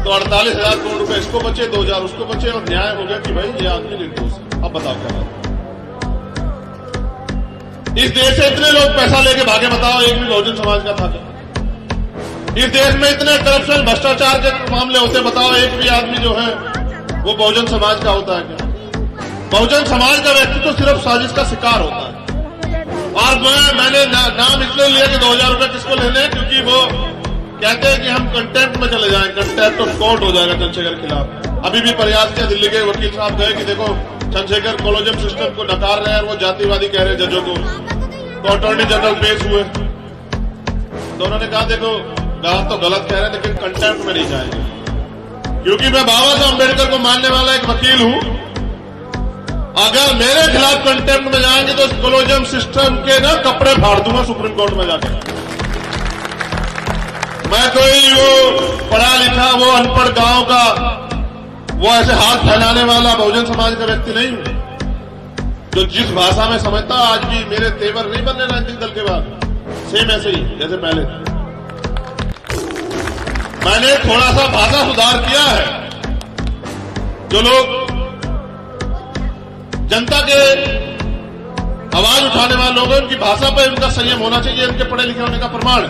तो 48,000 करोड़ रुपए इसको बचे, 2,000 उसको बचे, और न्याय हो गया कि भाई ये आदमी निर्दोष है। अब बताओ क्या बात? इस देश से इतने लोग पैसा लेके भागे, बताओ एक भी बहुजन समाज का था क्या? इस देश में इतने करप्शन, भ्रष्टाचार के मामले होते, बताओ एक भी आदमी जो है वो बहुजन समाज का होता है क्या? बहुजन समाज का व्यक्ति तो सिर्फ साजिश का शिकार होता है। और मैंने नाम इसलिए लिया कि 2,000 रुपए किसको लेने हैं, क्योंकि वो कहते हैं कि हम कंटेम्प्ट में चले जाएं, कंटेम्प्ट ऑफ कोर्ट हो जाएगा चंद्रशेखर के खिलाफ। अभी भी प्रयास किया, दिल्ली के वकील साहब गए कि देखो चंद्रशेखर कॉलोजियम सिस्टम को नकार रहे हैं, वो जातिवादी कह रहे हैं जजों को। तो अटॉर्नी जनरल पेश हुए, तो उन्होंने कहा देखो बात तो गलत कह रहे हैं, लेकिन कंटेम्प्ट में नहीं जाएंगे, क्योंकि मैं बाबा साहब अम्बेडकर को मानने वाला एक वकील हूं। अगर मेरे खिलाफ कंटेम्प्ट में जाएंगे तो कॉलोजियम सिस्टम के ना कपड़े फाड़ दूंगा सुप्रीम कोर्ट में जाकर। मैं कोई वो पढ़ा लिखा, वो अनपढ़ गांव का, वो ऐसे हाथ फैलाने वाला बहुजन समाज का व्यक्ति नहीं हूं, जो जिस भाषा में समझता। आज भी मेरे तेवर नहीं बनने राजनीतिक दल के बाद, सेम ऐसे ही जैसे पहले। मैंने थोड़ा सा भाषा सुधार किया है। जो लोग जनता के आवाज उठाने वाले लोग हैं, उनकी भाषा पर उनका संयम होना चाहिए, उनके पढ़े लिखे होने का प्रमाण है।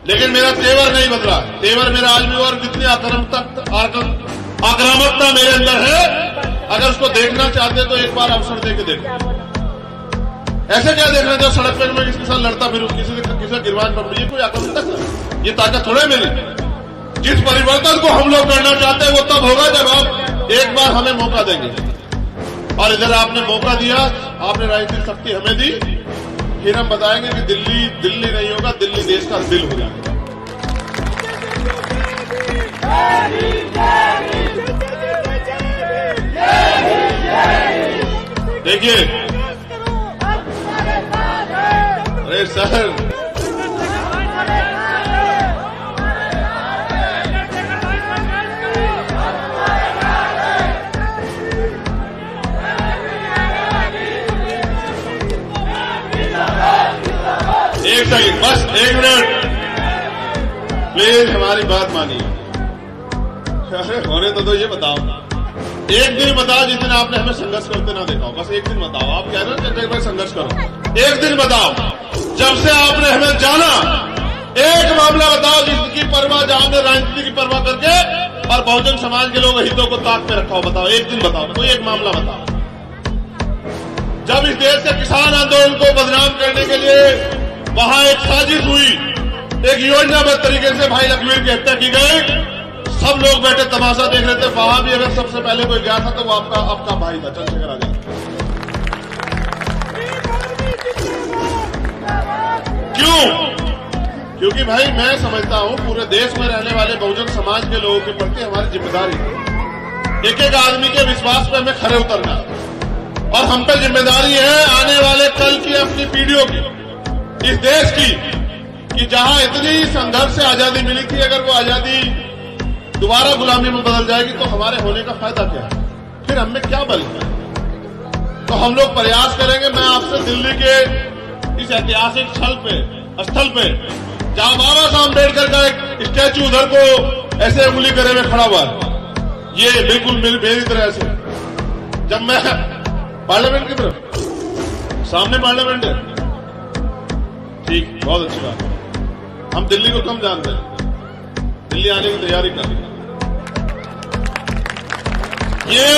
लेकिन मेरा तेवर नहीं बदला। तेवर मेरा आज भी, और जितनी आक्रामकता मेरे अंदर है, अगर उसको देखना चाहते तो एक बार अवसर देके देखो। ऐसे क्या देखना जब सड़क पे मैं किसी के साथ लड़ता फिरूं, किसी का गिरवान पकड़ू, ये कोई आक्रामकता है? ये ताकत थोड़े मिली। जिस परिवर्तन को हम लोग करना चाहते हैं वो तब होगा जब आप एक बार हमें मौका देंगे। और इधर आपने मौका दिया, आपने राजनीतिक शक्ति हमें दी, फिर हम बताएंगे कि दिल्ली दिल्ली नहीं होगा, दिल्ली देश का दिल हो जाएगा। देखिए, अरे सर, एक सेकंड, बस 1 मिनट प्लीज, हमारी बात मानिए। अरे होने तो ये बताओ, एक दिन बताओ जिस दिन आपने हमें संघर्ष करते ना देखा हो, बस एक दिन बताओ। आप कह रहे हो कि संघर्ष करो, एक दिन बताओ जब से आपने हमें जाना। एक मामला बताओ जिसकी परवाह, जहां में राजनीति की परवाह करके और बहुजन समाज के लोग हितों को ताक पे रखा हो, बताओ एक दिन बताओ, कोई एक मामला बताओ। जब इस देश के किसान आंदोलन को बदनाम करने के लिए वहां एक साजिश हुई, एक योजनाबद्ध तरीके से भाई लखवीर की हत्या की गई, सब लोग बैठे तमाशा देख रहे थे। वहां भी अगर सबसे पहले कोई गया था तो वो आपका भाई था, चंद्रशेखर आजाद। क्यों? क्योंकि भाई मैं समझता हूं पूरे देश में रहने वाले बहुजन समाज के लोगों के प्रति हमारी जिम्मेदारी है, एक एक आदमी के विश्वास पे हमें खरे उतरना, और हम पे जिम्मेदारी है आने वाले कल की अपनी पीढ़ियों की, इस देश की, कि जहां इतनी संघर्ष से आजादी मिली थी, अगर वो आजादी दोबारा गुलामी में बदल जाएगी तो हमारे होने का फायदा क्या है? फिर हमें क्या बल है? तो हम लोग प्रयास करेंगे। मैं आपसे दिल्ली के इस ऐतिहासिक स्थल पे जहां बाबा साहब अम्बेडकर का एक स्टैचू उधर को ऐसे उंगली करे हुए खड़ा हुआ है, ये बिल्कुल मेरी तरह से, जब मैं पार्लियामेंट की तरफ, सामने पार्लियामेंट है, ठीक, बहुत अच्छी बात है। हम दिल्ली को कम जानते हैं, दिल्ली आने की तैयारी कर रही है। ये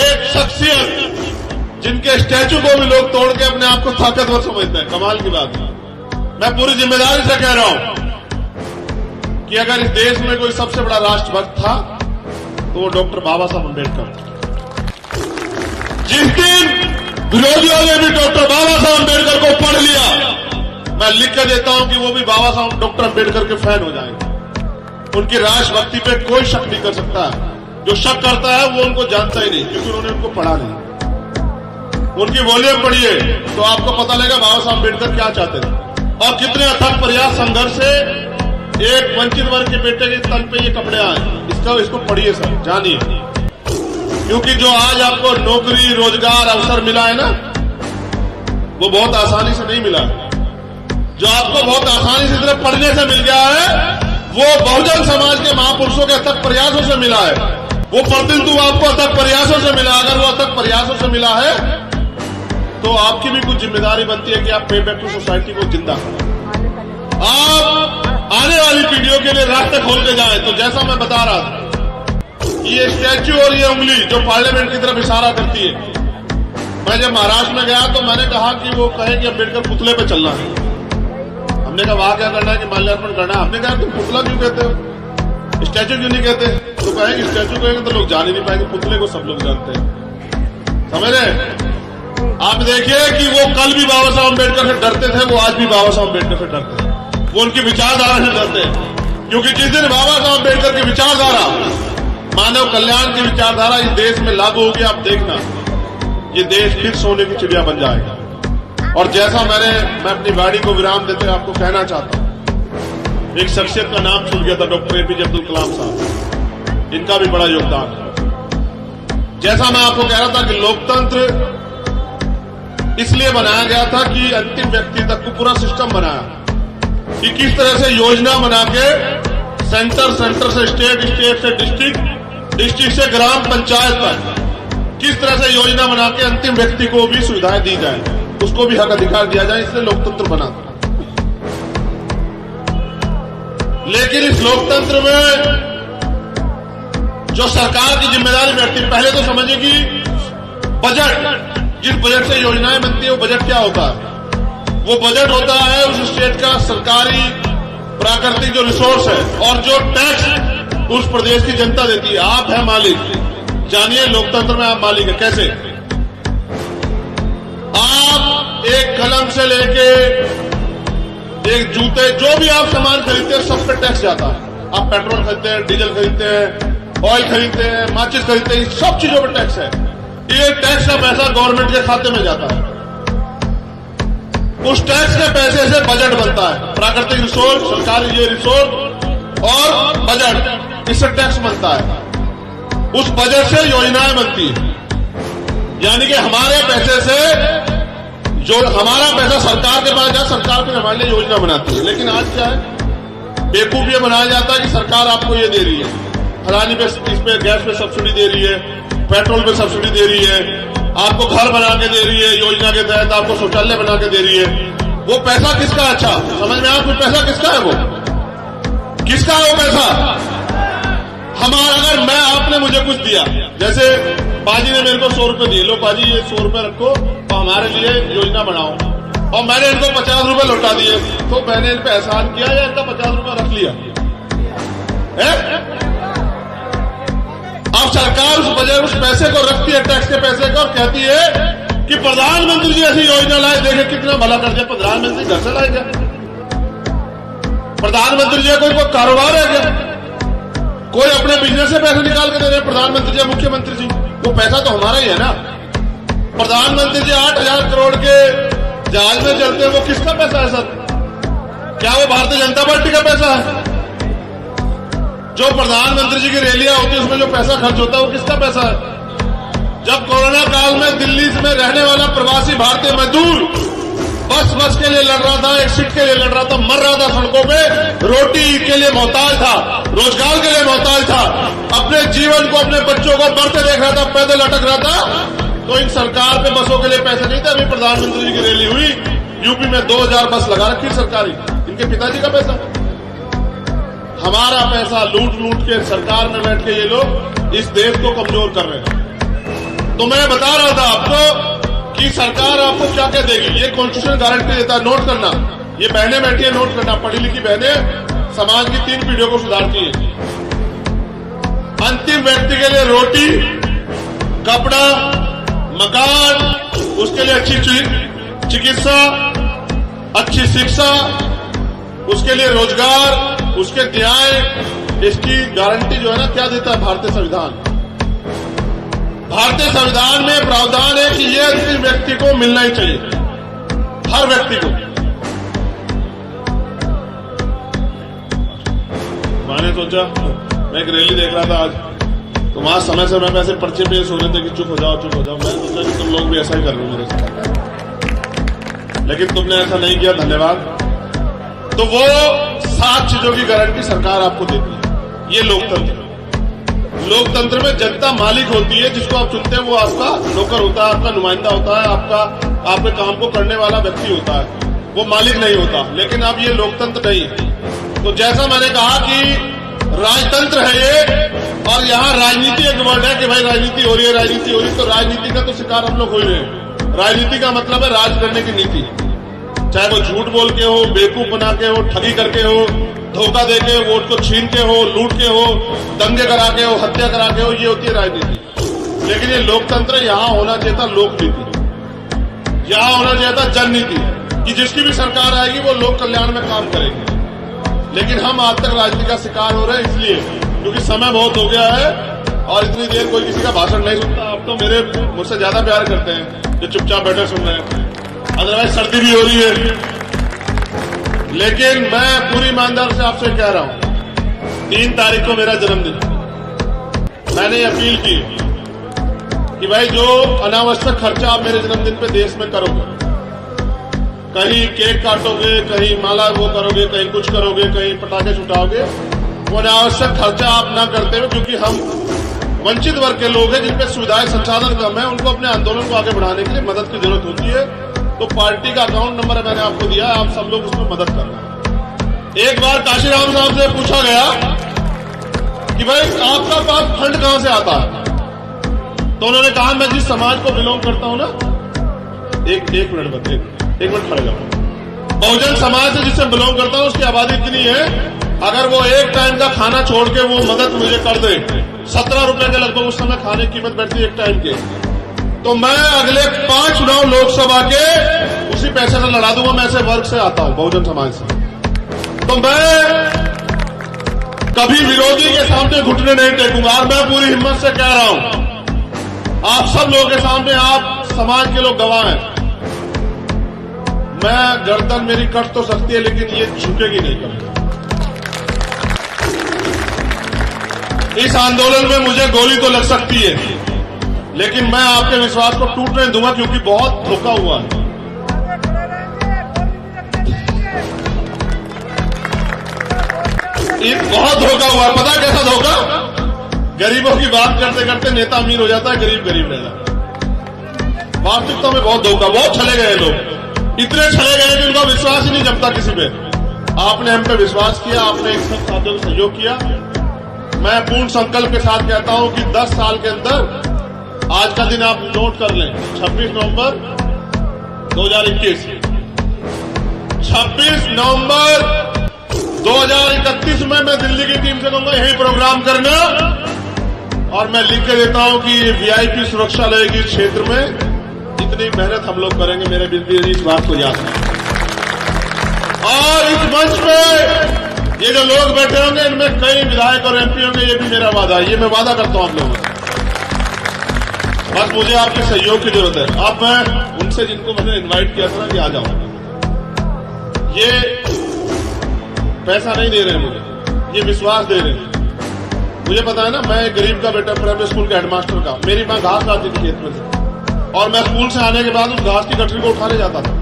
एक शख्सियत जिनके स्टैचू को भी लोग तोड़ के अपने आप को ताकतवर समझते हैं, कमाल की बात है। मैं पूरी जिम्मेदारी से कह रहा हूं कि अगर इस देश में कोई सबसे बड़ा राष्ट्रभक्त था तो वो डॉक्टर बाबा साहब अम्बेडकर। जिस दिन विरोधियों ने भी डॉक्टर बाबा साहब अम्बेडकर को पढ़ लिया, मैं लिख कर देता हूं कि वो भी बाबा साहब डॉक्टर अम्बेडकर के फैन हो जाएंगे। उनकी राष्ट्रभक्ति पे कोई शक नहीं कर सकता है। जो शक करता है वो उनको जानता ही नहीं, क्योंकि उन्होंने उनको पढ़ा नहीं। उनकी वॉल्यूम पढ़िए तो आपको पता लगेगा बाबा साहब अम्बेडकर क्या चाहते थे और कितने अथक प्रयास संघर्ष से एक वंचित वर्ग के बेटे के तन पे ये कपड़े आए। इसको पढ़िए सर, जानिए, क्योंकि जो आज आपको नौकरी रोजगार अवसर मिला है ना, वो बहुत आसानी से नहीं मिला है। जो आपको बहुत आसानी से सिर्फ पढ़ने से मिल गया है, वो बहुजन समाज के महापुरुषों के अथक प्रयासों से मिला है। वो प्रतिनिधित्व आपको अथक प्रयासों से मिला। अगर वो अथक प्रयासों से मिला है तो आपकी भी कुछ जिम्मेदारी बनती है कि आप पे बैक टू सोसाइटी को जिंदा करें। आप आने वाली पीढ़ियों के लिए रास्ते खोल के जाएं। तो जैसा मैं बता रहा था, ये स्टैच्यू और ये उंगली जो पार्लियामेंट की तरफ इशारा करती है, मैं जब महाराष्ट्र में गया तो मैंने कहा कि वो कहे कि अम्बेडकर पुतले पे चलना है। हमने कहा वहां क्या करना है कि माल्यार्पण करना है। हमने कहा तुम पुतला क्यों कहते हो, स्टैच्यू क्यों नहीं कहते? तो कहेंगे स्टैच्यू कहेंगे तो लोग जान ही नहीं पाएंगे, पुतले को सब लोग जानते हैं। समझ रहे? आप देखिए कि वो कल भी बाबा साहब अम्बेडकर से डरते थे, वो आज भी बाबा साहब अम्बेडकर से डरते हैं। वो उनकी विचारधारा से डरते हैं, क्योंकि जिस दिन बाबा साहब अम्बेडकर की विचारधारा, मानव कल्याण की विचारधारा इस देश में लागू होगी, आप देखना ये देश फिर सोने की चिड़िया बन जाएगा। और जैसा मैं अपनी गाड़ी को विराम देते आपको कहना चाहता हूं, एक शख्सियत का नाम छूट गया था, डॉक्टर एपीजे अब्दुल कलाम साहब। इनका भी बड़ा योगदान है। जैसा मैं आपको कह रहा था कि लोकतंत्र इसलिए बनाया गया था कि अंतिम व्यक्ति तक को पूरा सिस्टम बनाया कि किस तरह से योजना बना के सेंटर से स्टेट से डिस्ट्रिक्ट से ग्राम पंचायत तक किस तरह से योजना बना के अंतिम व्यक्ति को भी सुविधाएं दी जाए, उसको भी हक अधिकार दिया जाए। इसलिए लोकतंत्र बना था। लेकिन इस लोकतंत्र में जो सरकार की जिम्मेदारी बैठती है, पहले तो समझिए कि बजट, जिस बजट से योजनाएं बनती है वो बजट क्या होता है? वो बजट होता है उस स्टेट का सरकारी प्राकृतिक जो रिसोर्स है और जो टैक्स उस प्रदेश की जनता देती है। आप है मालिक। जानिए लोकतंत्र में आप मालिक है। कैसे? आप एक कलम से लेके एक जूते, जो भी आप सामान खरीदते हैं सब पे टैक्स जाता है। आप पेट्रोल खरीदते हैं, डीजल खरीदते हैं, ऑयल खरीदते हैं, माचिस खरीदते हैं, सब चीजों पर टैक्स है। ये टैक्स का पैसा गवर्नमेंट के खाते में जाता है। उस टैक्स के पैसे से बजट बनता है। प्राकृतिक रिसोर्स, सरकारी ये रिसोर्स और बजट, इससे टैक्स बनता है। उस बजट से योजनाएं बनती है। यानी कि हमारे पैसे से, जो हमारा पैसा सरकार के पास जाए, सरकार फिर हमारे लिए योजना बनाती है। लेकिन आज क्या है, बेवकूफ ये बनाया जाता है कि सरकार आपको ये दे रही है, फलानी पे, इस पे गैस पे सब्सिडी दे रही है, पेट्रोल पे सब्सिडी दे रही है, आपको घर बना के दे रही है, योजना के तहत आपको शौचालय बना के दे रही है। वो पैसा किसका? अच्छा समझ में आपको पैसा किसका है? वो किसका है वो पैसा? हमारा। अगर मैं, आपने मुझे कुछ दिया, जैसे पाजी ने मेरे को 100 रुपए दिए, लो पाजी ये 100 रुपए रखो और हमारे लिए योजना बनाओ, और मैंने इनको 50 रुपए लौटा दिए, तो मैंने इन पे एहसान किया या इनका 50 रुपए रख लिया है? अब सरकार उस बजट, उस पैसे को रखती है, टैक्स के पैसे को, और कहती है कि प्रधानमंत्री जी ऐसी योजना लाए, देखे कितना भला कर दिया। प्रधानमंत्री घर से लाए क्या? प्रधानमंत्री जी कोई कारोबार है क्या? कोई अपने बिजनेस से पैसे निकाल के दे रहे हैं प्रधानमंत्री जी, मुख्यमंत्री जी? वो पैसा तो हमारा ही है ना। प्रधानमंत्री जी 8,000 करोड़ के जहाज में चलते हैं, वो किसका पैसा है सर? क्या वो भारतीय जनता पार्टी का पैसा है? जो प्रधानमंत्री जी की रैलियां होती है उसमें जो पैसा खर्च होता है वो किसका पैसा है? जब कोरोना काल में दिल्ली में रहने वाला प्रवासी भारतीय मजदूर बस के लिए लड़ रहा था, एक सीट के लिए लड़ रहा था, मर रहा था सड़कों पे, रोटी के लिए मोहताज था, रोजगार के लिए मोहताज था, अपने जीवन को, अपने बच्चों को बढ़ते देख रहा था, पैदल अटक रहा था, तो इन सरकार पे बसों के लिए पैसे नहीं थे। अभी प्रधानमंत्री जी की रैली हुई, यूपी में 2000 बस लगा रखी सरकारी, इनके पिताजी का पैसा, हमारा पैसा लूट लूट के सरकार में बैठ के ये लोग इस देश को कमजोर कर रहे हैं। तो मैं बता रहा था आपको कि सरकार आपको क्या क्या देगी, ये कॉन्स्टिट्यूशन गारंटी देता है। नोट करना, ये बहनें बैठी है, नोट करना, पढ़ी लिखी बहनें समाज की 3 पीढ़ियों को सुधारती है। अंतिम व्यक्ति के लिए रोटी, कपड़ा, मकान, उसके लिए अच्छी चिकित्सा, अच्छी शिक्षा, उसके लिए रोजगार, उसके न्याय, इसकी गारंटी जो है ना क्या देता है भारतीय संविधान। भारतीय संविधान में प्रावधान है कि यह अंतिम व्यक्ति को मिलना ही चाहिए, हर व्यक्ति को। मैंने सोचा, मैं एक रैली देख रहा था आज, तो वहां समय समय में ऐसे पर्चे पे सो रहे थे कि चुप हो जाओ चुप हो जाओ। मैंने सोचा कि तुम लोग भी ऐसा ही कर रहे हो मेरे साथ, लेकिन तुमने ऐसा नहीं किया, धन्यवाद। तो वो 7 चीजों की गारंटी सरकार आपको देती है। ये लोकतंत्र, लोकतंत्र में जनता मालिक होती है, जिसको आप चुनते हैं वो आपका नौकर होता है, आपका नुमाइंदा होता है, आपके काम को करने वाला व्यक्ति होता है, वो मालिक नहीं होता। लेकिन अब ये लोकतंत्र नहीं है। तो जैसा मैंने कहा कि राजतंत्र है ये, और यहाँ राजनीति एक वर्ड है कि भाई राजनीति हो रही है, राजनीति हो रही है, तो राजनीति का तो शिकार हम लोग हो ही रहे हैं। राजनीति का मतलब है राज करने की नीति, चाहे वो झूठ बोल के हो, बेवकूफ बना के हो, ठगी करके हो, धोखा देके, वोट को छीन के हो, लूट के हो, दंगे करा के हो, हत्या करा के हो, ये होती है राजनीति। लेकिन ये लोकतंत्र, यहां होना चाहिए था लोकनीति, यहां होना चाहिए था जननीति, कि जिसकी भी सरकार आएगी वो लोक कल्याण में काम करेगी। लेकिन हम आज तक राजनीति का शिकार हो रहे हैं, इसलिए क्योंकि समय बहुत हो गया है और इतनी देर कोई किसी का भाषण नहीं सुनता। आप तो मुझसे ज्यादा प्यार करते हैं जो चुपचाप बैठे सुन रहे हैं, अदरवाइज सर्दी भी हो रही है। लेकिन मैं पूरी ईमानदारी से आपसे कह रहा हूं, 3 तारीख को मेरा जन्मदिन, मैंने अपील की कि भाई जो अनावश्यक खर्चा आप मेरे जन्मदिन पे देश में करोगे, कहीं केक काटोगे, कहीं माला वो करोगे, कहीं कुछ करोगे, कहीं पटाखे छुटाओगे, वो अनावश्यक खर्चा आप ना करते हुए, क्योंकि हम वंचित वर्ग के लोग हैं जिनपे सुविधाएं संसाधन कम है, उनको अपने आंदोलन को आगे बढ़ाने के लिए मदद की जरूरत होती है। तो पार्टी का अकाउंट नंबर मैंने आपको दिया, आप सब लोग उसमें मदद करना। एक बार काशीराम साहब से पूछा गया कि भाई आपका पास फंड कहां से आता है, तो उन्होंने कहा मैं जिस समाज को बिलोंग करता हूं ना, एक मिनट खड़े जाओ, बहुजन समाज से जिससे बिलोंग करता हूं उसकी आबादी इतनी है, अगर वो एक टाइम का खाना छोड़ के वो मदद मुझे कर दे, 17 रुपए के लगभग उस समय खाने की कीमत बैठती है एक टाइम के, तो मैं अगले 5 चुनाव लोकसभा के उसी पैसे से लड़ा दूंगा। मैं ऐसे वर्ग से आता हूं, बहुजन समाज से, तो मैं कभी विरोधी के सामने घुटने नहीं टेकूंगा। और मैं पूरी हिम्मत से कह रहा हूं, आप सब लोगों के सामने, आप समाज के लोग गवाह हैं, मैं गर्दन मेरी कट तो सकती है लेकिन ये झुकेगी नहीं कभी। इस आंदोलन में मुझे गोली तो लग सकती है, लेकिन मैं आपके विश्वास को टूटने दूंगा, क्योंकि बहुत धोखा हुआ है। बहुत धोखा हुआ है। पता कैसा धोखा? गरीबों की बात करते करते नेता अमीर हो जाता है, गरीब गरीब रह जाता है। वास्तविकता में बहुत धोखा, बहुत छले गए लोग, इतने छले गए कि उनका विश्वास ही नहीं जमता किसी पे। आपने हम पे विश्वास किया, आपने एक सब साथियों को सहयोग किया। मैं पूर्ण संकल्प के साथ कहता हूं कि 10 साल के अंदर, आज का दिन आप नोट कर लें, 26 नवंबर 2021, 26 नवंबर 2031 में मैं दिल्ली की टीम से कहूंगा यही प्रोग्राम करना, और मैं लिख के देता हूं कि वीआईपी सुरक्षा रहेगी इस क्षेत्र में, इतनी मेहनत हम लोग करेंगे। मेरे बिल्कुल इस बात को याद है। और इस मंच पे ये जो लोग बैठे होंगे, इनमें कई विधायक और एमपी होंगे, ये भी मेरा वादा है, ये मैं वादा करता हूं आप लोगों से। बस मुझे आपके सहयोग की जरूरत है। अब मैं उनसे जिनको मैंने इनवाइट किया था ना कि आ जाओ, ये पैसा नहीं दे रहे हैं मुझे, ये विश्वास दे रहे हैं मुझे पता है ना, मैं एक गरीब का बेटा, प्राइमरी स्कूल के हेडमास्टर का, मेरी माँ घास काटती थी खेत में से, और मैं स्कूल से आने के बाद उस घास की गठरी को उठाने जाता था।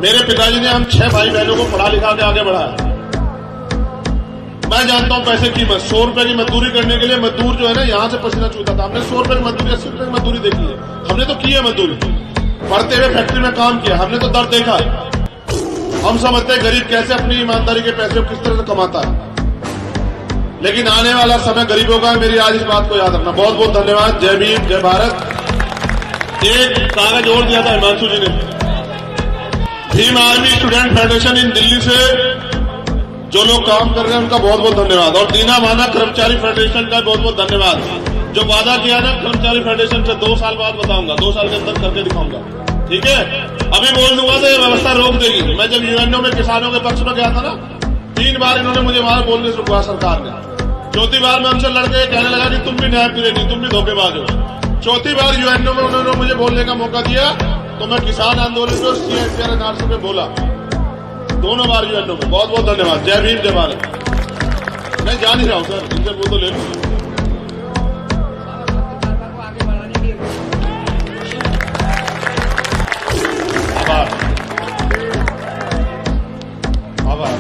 मेरे पिताजी ने हम 6 भाई बहनों को पढ़ा लिखा के आगे बढ़ाया। मैं जानता हूं पैसे की कीमत। 100 रुपए की मजदूरी करने के लिए मजदूर जो है ना, यहां से पसीना चूता था। हमने 100 रुपए की मजदूरी, 80 रुपए की मजदूरी देखी है, हमने तो की है मजदूरी, पढ़ते हुए फैक्ट्री में काम किया, हमने तो दर्द देखा है। हम समझते हैं गरीब कैसे अपनी ईमानदारी के पैसे को किस तरह से कमाता है, लेकिन आने वाला समय गरीबों का है। मेरी आज इस बात को याद रखना। बहुत बहुत धन्यवाद। जय भीम, जय भारत। एक कागज और दिया था हिमांशु जी ने, भीम आर्मी स्टूडेंट फेडरेशन इन दिल्ली से जो लोग काम कर रहे हैं उनका बहुत बहुत धन्यवाद, और दीना माना कर्मचारी फेडरेशन का बहुत बहुत धन्यवाद। जो वादा किया ना कर्मचारी फेडरेशन से, 2 साल बाद बताऊंगा, 2 साल के अंदर करके दिखाऊंगा, ठीक है। अभी बोल दूंगा तो ये व्यवस्था रोक देगी। मैं जब यूएनओ में किसानों के पक्ष में गया था ना, 3 बार इन्होंने मुझे वहां बोलने से रुकवा सरकार ने। चौथी बार मैं उनसे लड़के कहने लगा कि तुम भी न्याय प्रेमी, तुम भी धोखेबाज हो। चौथी बार यूएनओ में उन्होंने मुझे बोलने का मौका दिया, तो मैं किसान आंदोलन को सीएसपीआर एनआरसी पे बोला, दोनों बार यूएनओ में। बहुत बहुत धन्यवाद। जय भीम, जय भारत। मैं जा नहीं रहा हूं सर, इनसे वो तो ले लूंगा। आगे बढ़ाने के लिए आभार, आभार।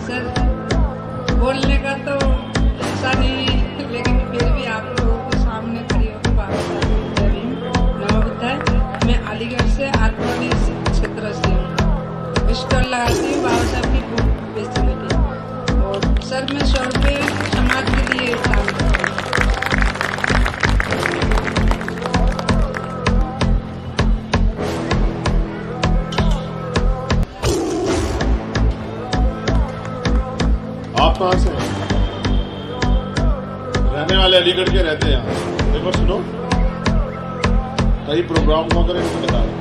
सर बोलने का तो ऐसा नहीं है, लेकिन फिर भी आप लोगों के सामने खड़ी होकर बाबा साहब जय भीम नमो बुद्धाय। मैं अलीगढ़ से आत्मवाणी क्षेत्र से हूँ, स्टॉल लगाती हूँ बाबा साहब की बुक बेचने की। और सर मैं 100 रुपये समाज के लिए काम करती हूँ। आप कहां से हैं? रहने वाले अलीगढ़ के रहते हैं यहाँ। देखो सुनो, कई प्रोग्राम हो कर इनको बता रहे,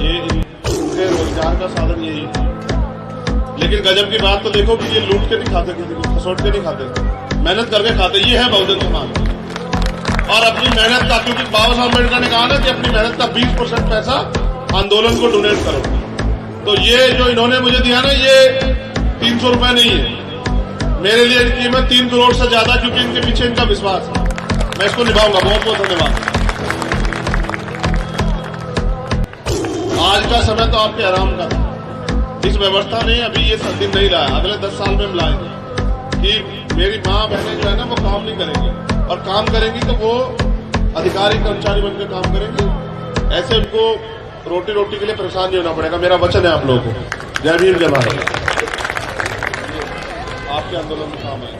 ये इनके रोजगार का साधन यही है। लेकिन गजब की बात तो देखो कि ये लूट के नहीं खाते, किसी को खसोट के नहीं खाते, मेहनत करके खाते। ये है बहुजन समाज। और अपनी मेहनत का, क्योंकि बाबा साहब अम्बेडकर ने कहा ना कि अपनी मेहनत का 20% पैसा आंदोलन को डोनेट करो। तो ये जो इन्होंने मुझे दिया ना, ये 300 रुपए नहीं है मेरे लिए, इनकी कीमत 3 करोड़ से ज्यादा, क्योंकि इनके पीछे इनका विश्वास है। मैं इसको निभाऊंगा। बहुत बहुत धन्यवाद। आज का समय तो आपके आराम का था। इस व्यवस्था ने अभी ये दिन नहीं लाया, अगले 10 साल में हम लाएंगे कि मेरी माँ बहनें जो है ना वो काम नहीं करेंगी, और काम करेंगी तो वो अधिकारी कर्मचारी बनकर काम करेंगे। ऐसे उनको रोटी रोटी के लिए परेशान नहीं होना पड़ेगा। मेरा वचन है आप लोगों को। जय भीम, जय भारत। आपके आंदोलन में काम आएगा।